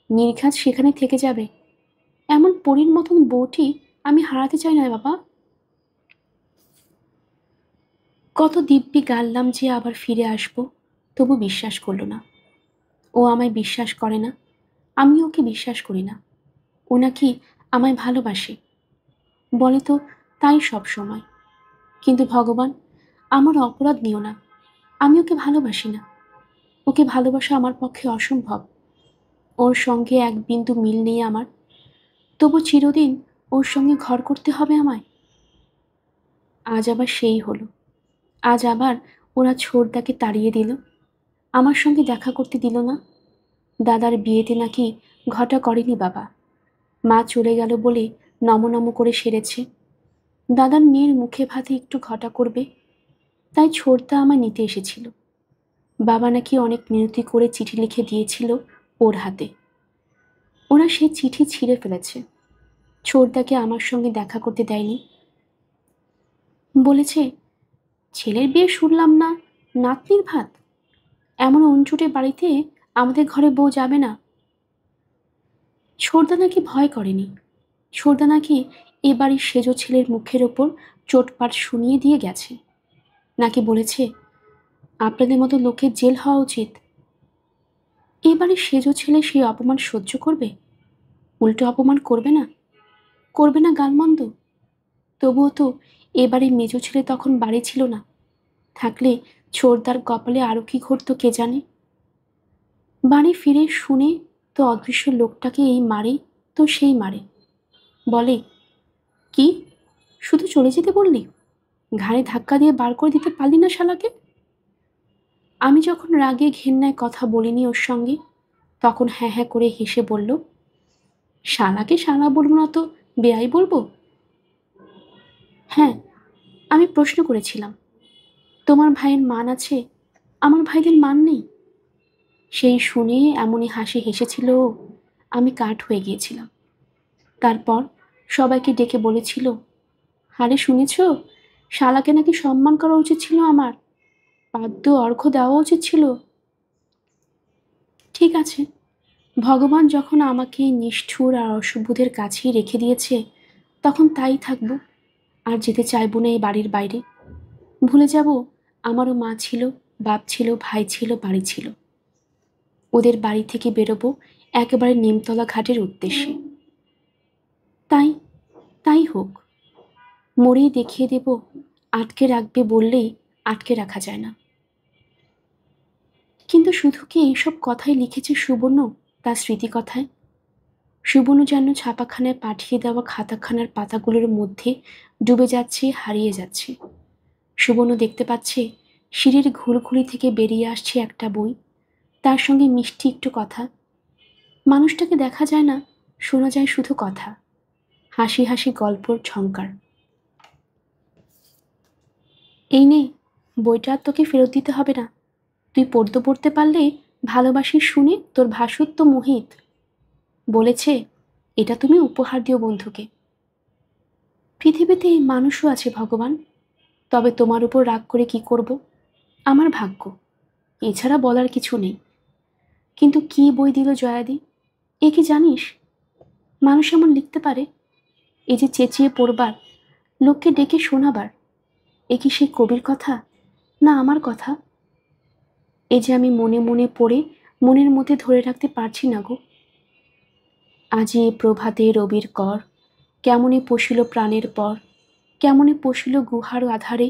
নির্ঘাত সেখানে থেকে যাবে। এমন পরীর মতন বউটি আমি হারাতে চাই না বাবা। কত দিব্যি গাইলাম যে আবার ফিরে আসবো, তবু বিশ্বাস করলো না। ও আমায় বিশ্বাস করে না, আমি ওকে বিশ্বাস করি না। ও নাকি আমায় ভালোবাসে, বলে তো তাই সব সময়। কিন্তু ভগবান, আমার অপরাধ নিও না, আমি ওকে ভালোবাসি না। ওকে ভালোবাসা আমার পক্ষে অসম্ভব। ওর সঙ্গে এক বিন্দু মিল নেই আমার, তবু চিরদিন ওর সঙ্গে ঘর করতে হবে আমায়। আজ আবার সেই হলো। আজ আবার ওরা ছোড়দাকে তাড়িয়ে দিল, আমার সঙ্গে দেখা করতে দিল না। দাদার বিয়েতে নাকি ঘটা করেনি বাবা, মা চলে গেল বলে নমনম করে সেরেছে। দাদার মেয়ের মুখে ভাতে একটু ঘটা করবে, তাই ছোড়দা আমায় নিতে এসেছিল। বাবা নাকি অনেক মিনতি করে চিঠি লিখে দিয়েছিল ওর হাতে। ওরা সেই চিঠি ছিঁড়ে ফেলেছে। ছোড়দাকে আমার সঙ্গে দেখা করতে দেয়নি। বলেছে, ছেলের বিয়ে শুনলাম না, নাতনির ভাত। এমন অঞ্চুটে বাড়িতে আমাদের ঘরে বউ যাবে না। ছোড়দা নাকি ভয় করেনি। ছোড়দা নাকি এ বাড়ির সেজো ছেলের মুখের ওপর চোটপাট শুনিয়ে দিয়ে গেছে। নাকি বলেছে, আপনাদের মতো লোকের জেল হওয়া উচিত। এ বাড়ির সেজো ছেলে সেই অপমান সহ্য করবে? উল্টো অপমান করবে না? করবে না গালমন্দ? তবুও তো এ বাড়ির মেজো ছেলে তখন বাড়ি ছিল না। থাকলে ছোড়দার কপালে আরো কি ঘটতো কে জানে। বাড়ি ফিরে শুনে তো অদৃশ্য লোকটাকে এই মারে, তো সেই মারে। বলে, কি শুধু চলে যেতে বললি? ঘাড়ে ধাক্কা দিয়ে বার করে দিতে পারলি না শালাকে? আমি যখন রাগে ঘেন্নায় কথা বলিনি ওর সঙ্গে, তখন হ্যাঁ হ্যাঁ করে হেসে বলল, শালাকে শালা বলবো না তো বেয়াই বলবো? হ্যাঁ, আমি প্রশ্ন করেছিলাম, তোমার ভাইয়ের মান আছে, আমার ভাইদের মান নেই? সেই শুনে এমনই হাসি হেসেছিল ও, আমি কাঠ হয়ে গিয়েছিলাম। তারপর সবাইকে ডেকে বলেছিল, আরে শুনেছ, শালাকে নাকি সম্মান করা উচিত ছিল আমার, পাদ্য অর্ঘ্য দেওয়া উচিত ছিল। ঠিক আছে, ভগবান যখন আমাকে নিষ্ঠুর আর অসভ্যদের কাছেই রেখে দিয়েছে, তখন তাই থাকবো। আর যেতে চাইবো না এই বাড়ির বাইরে। ভুলে যাব আমারও মা ছিল, বাপ ছিল, ভাই ছিল, বাড়ি ছিল। ওদের বাড়ি থেকে বেরোবো একেবারে নিমতলা ঘাটের উদ্দেশ্যে। তাই, তাই হোক। মরেই দেখিয়ে দেব, আটকে রাখবে বললেই আটকে রাখা যায় না। কিন্তু শুধু কি এইসব কথাই লিখেছে সুবর্ণ তার স্মৃতিকথায়? সুবর্ণ যেন ছাপাখানায় পাঠিয়ে দেওয়া খাতাখানার পাতাগুলোর মধ্যে ডুবে যাচ্ছে, হারিয়ে যাচ্ছে। সুবর্ণ দেখতে পাচ্ছে সিঁড়ির ঘুরঘুরি থেকে বেরিয়ে আসছে একটা বই, তার সঙ্গে মিষ্টি একটু কথা। মানুষটাকে দেখা যায় না, শোনা যায় শুধু কথা, হাসি হাসি গল্পর ঝংকার। এই নে, বইটা আর তোকে ফেরত দিতে হবে না। তুই পড়তে পারলে ভালোবাসিস শুনে তোর ভাসুর মোহিত বলেছে এটা তুমি উপহার দিও বন্ধুকে। পৃথিবীতে মানুষও আছে ভগবান, তবে তোমার উপর রাগ করে কি করব? আমার ভাগ্য, এছাড়া বলার কিছু নেই। কিন্তু কি বই দিল জয়াদি, এ কি জানিস? মানুষ এমন লিখতে পারে? এই যে চেঁচিয়ে পড়বার, লোককে ডেকে শোনাবার, এ কি সেই কবির কথা, না আমার কথা? এ যে আমি মনে মনে পড়ে মনের মধ্যে ধরে রাখতে পারছি না গো। আজি এ প্রভাতে রবির কর, কেমনে পশিল প্রাণের পর, কেমনে পশিল গুহার আধারে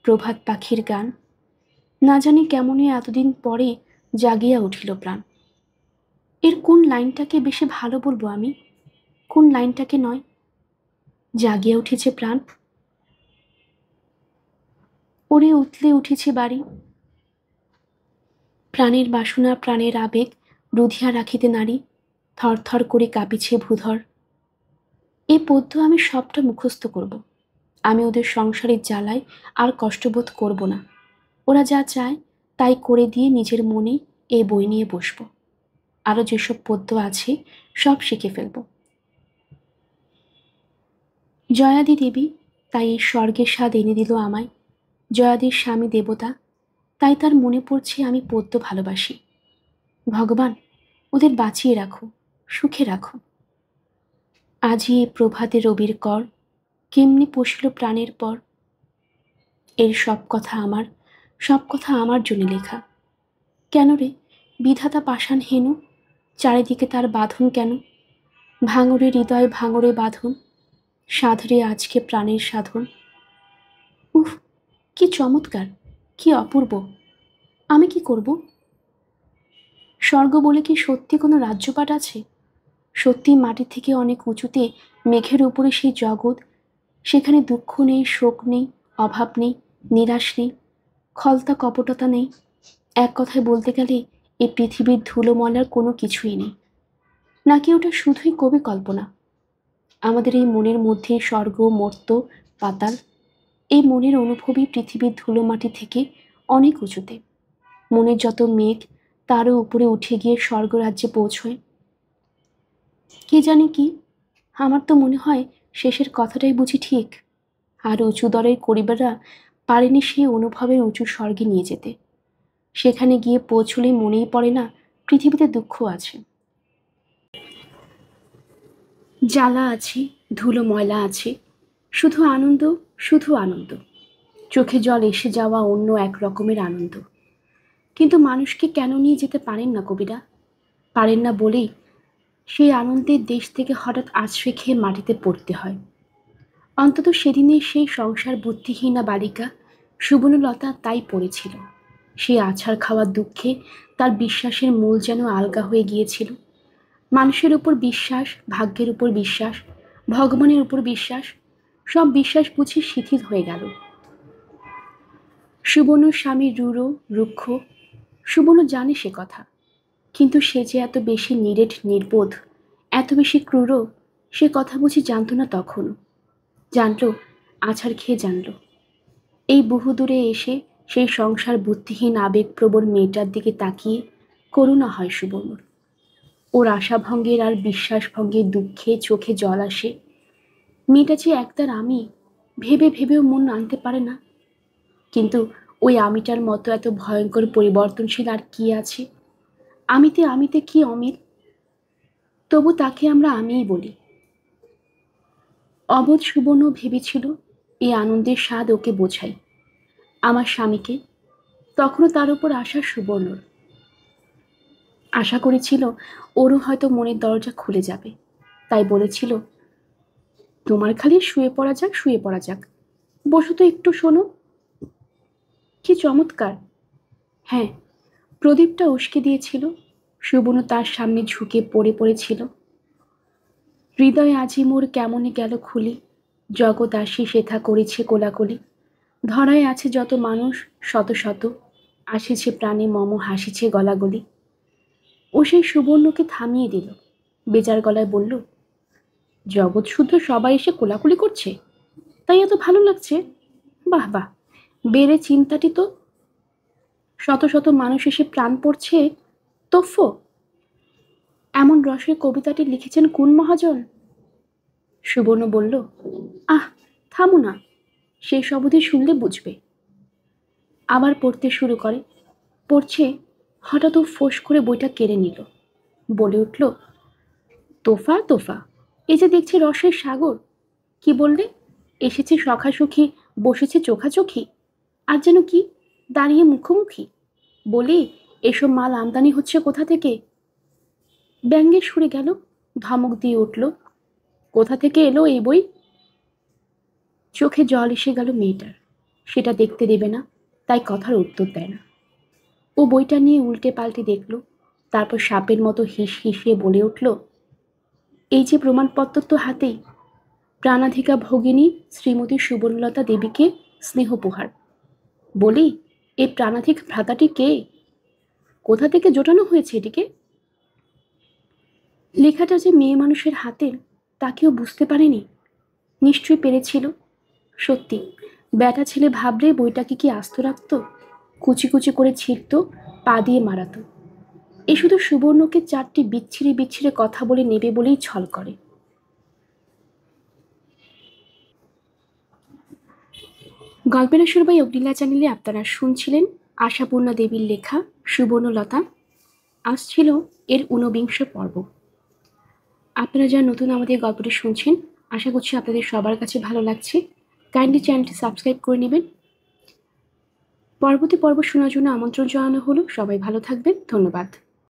প্রভাত পাখির গান। না জানি কেমনে এতদিন পরে জাগিয়া উঠিল প্রাণ। এর কোন লাইনটাকে বেশি ভালো বলবো আমি, কোন লাইনটাকে নয়? জাগিয়া উঠেছে প্রাণ, ওরে উতলে উঠেছে বাড়ি। প্রাণের বাসনা প্রাণের আবেগ রুধিয়া রাখিতে নারী, থরথর করে কাঁপিছে ভূধর। এ পদ্য আমি সবটা মুখস্থ করব। আমি ওদের সংসারের জ্বালায় আর কষ্টবোধ করব না। ওরা যা চায় তাই করে দিয়ে নিজের মনে এ বই নিয়ে বসব। আরও যেসব পদ্য আছে সব শিখে ফেলব। জয়াদি দেবী তাই এই স্বর্গের স্বাদ এনে দিল আমায়। জয়াদির স্বামী দেবতা, তাই তার মনে পড়ছে আমি পদ্য ভালোবাসি। ভগবান, ওদের বাঁচিয়ে রাখো, সুখে রাখো। আজি এ প্রভাতে রবির কর, কেমনি পশিল প্রাণের পর। এর সব কথা আমার, সব কথা আমার জন্য লেখা। কেন রে বিধাতা পাষাণ হেন, চারিদিকে তার বাঁধন কেন? ভাঙরে হৃদয় ভাঙরে বাঁধন, সাধরে আজকে প্রাণের সাধন। উফ, কি চমৎকার, কি অপূর্ব! আমি কি করব? স্বর্গ বলে কি সত্যি কোনো রাজ্যপাট আছে? সত্যি মাটি থেকে অনেক উঁচুতে মেঘের উপরে সেই জগৎ, সেখানে দুঃখ নেই, শোক নেই, অভাব নেই, নিরাশ নেই, খলতা কপটতা নেই। এক কথায় বলতে গেলে এই পৃথিবীর ধুলোময়লার কোনো কিছুই নেই। নাকি ওটা শুধুই কবি কল্পনা? আমাদের এই মনের মধ্যে স্বর্গ, মর্ত্য, পাতাল, এই মনের অনুভবই পৃথিবীর ধুলোমাটি থেকে অনেক উঁচুতে। মনের যত মেঘ তারও উপরে উঠে গিয়ে স্বর্গরাজ্যে পৌঁছয়। কে জানে কি, আমার তো মনে হয় শেষের কথাটাই বুঝি ঠিক। আর উঁচু দরের করিবারা পারেনি সেই অনুভবের উঁচু স্বর্গে নিয়ে যেতে। সেখানে গিয়ে পৌঁছলে মনেই পড়ে না পৃথিবীতে দুঃখ আছে, জ্বালা আছে, ধুলো ময়লা আছে, শুধু আনন্দ, শুধু আনন্দ। চোখে জল এসে যাওয়া অন্য এক রকমের আনন্দ। কিন্তু মানুষকে কেন নিয়ে যেতে পারেন না কবিরা? পারেন না বলেই সেই আনন্দের দেশ থেকে হঠাৎ আছড়ে খেয়ে মাটিতে পড়তে হয়। অন্তত সেদিনে সেই সংসার বুদ্ধিহীনা বালিকা সুবর্ণলতা তাই পড়েছিল। সেই আছাড় খাওয়ার দুঃখে তার বিশ্বাসের মূল যেন আলগা হয়ে গিয়েছিল। মানুষের উপর বিশ্বাস, ভাগ্যের উপর বিশ্বাস, ভগবানের উপর বিশ্বাস, সব বিশ্বাস বুঝি শিথিল হয়ে গেল। সুবর্ণ স্বামী রূঢ়, রুক্ষ, সুবর্ণ জানে সে কথা। কিন্তু সে যে এত বেশি নিরেট, নির্বোধ, এত বেশি ক্রূর, সে কথা বুঝি জানত না তখনও। জানল, আছাড় খেয়ে জানল। এই বহুদূরে এসে সেই সংসার বুদ্ধিহীন আবেগপ্রবণ মেয়েটার দিকে তাকিয়ে করুণা হয় সুবর্ণর। ওর আশাভঙ্গের আর বিশ্বাসভঙ্গের দুঃখে চোখে জল আসে। মেয়েটা যে একদার আমি, ভেবে ভেবেও মন আনতে পারে না। কিন্তু ওই আমিটার মতো এত ভয়ঙ্কর পরিবর্তনশীল আর কি আছে? আমিতে আমিতে কি অমিল! তবু তাকে আমরা আমিই বলি। অবোধ সুবর্ণ ভেবেছিল এই আনন্দের স্বাদ ওকে বোঝাই, আমার স্বামীকে। তখনও তার উপর আশা সুবর্ণর। আশা করেছিল ওরও হয়তো মনের দরজা খুলে যাবে। তাই বলেছিল, তোমার খালি শুয়ে পড়া যাক, শুয়ে পড়া যাক, বসো তো একটু, শোনো। কি চমৎকার! হ্যাঁ, প্রদীপটা উস্কে দিয়েছিল। সুবর্ণ তার সামনে ঝুঁকে পড়েছিল। হৃদয় আজি মোর কেমনে গেল খুলি, জগৎ আসি সেথা করেছে কোলাকুলি। ধরায় আছে যত মানুষ শত শত, আসিছে প্রাণে মম হাসিছে গলাগলি। ও সেই সুবর্ণকে থামিয়ে দিল, বেজার গলায় বলল, জগৎ শুদ্ধ সবাই এসে কোলাকুলি করছে, তাই এত ভালো লাগছে? বাহ বাহ, বেড়ে চিন্তাটি তো। শত শত মানুষ এসে প্রাণ পড়ছে তোফ। এমন রসের কবিতাটি লিখেছেন কোন মহাজন? সুবর্ণ বলল, আহ, থামো না, সেই সবধি শুনলে বুঝবে। আবার পড়তে শুরু করে। পড়ছে, হঠাৎ ও ফোঁস করে বইটা কেড়ে নিল। বলে উঠল, তোফা তোফা, এই যে দেখছি রসের সাগর। কি বললে? এসেছে সখাসখি, বসেছে চোখাচোখি, আর যেন কি দাঁড়িয়ে মুখোমুখি। বলি, এসব মাল আমদানি হচ্ছে কোথা থেকে? ব্যঙ্গের সুরে গেল, ধমক দিয়ে উঠল, কোথা থেকে এলো এই বই? চোখে জল এসে গেল মেয়েটার। সেটা দেখতে দেবে না, তাই কথার উত্তর দেয় না। ও বইটা নিয়ে উল্টে পাল্টে দেখল, তারপর সাপের মতো হিস হিসিয়ে বলে উঠল, এই যে প্রমাণপত্র তো হাতেই, প্রাণাধিকা ভগিনী শ্রীমতী সুবর্ণলতা দেবীকে স্নেহোপহার। বলি, এই প্রাণাধিক ভ্রাতাটি কে? কোথা থেকে জোটানো হয়েছে এটিকে? লেখাটা যে মেয়ে মানুষের হাতের, তা কেউ বুঝতে পারেনি। নিশ্চয়ই পেরেছিল। সত্যি, ব্যাটা ছেলে ভাবলে বইটাকে কি আস্ত রাখত? কুচি কুচি করে ছিঁড়ত, পা দিয়ে মারাতো। এ শুধু সুবর্ণকে চারটি বিচ্ছিরি বিচ্ছিরি কথা বলে নেবে বলেই ছল করে। গল্পের আসর বাই অগ্নিলা চ্যানেলে আপনারা শুনছিলেন আশাপূর্ণা দেবীর লেখা সুবর্ণলতা। আজ ছিল এর ঊনবিংশ পর্ব। আপনারা যারা নতুন আমাদের গল্পটি শুনছেন, আশা করছি আপনাদের সবার কাছে ভালো লাগছে। কাইন্ডলি চ্যানেলটি সাবস্ক্রাইব করে নেবেন। পরবর্তী পর্ব শোনার জন্য আমন্ত্রণ জানানো হলো। সবাই ভালো থাকবেন, ধন্যবাদ।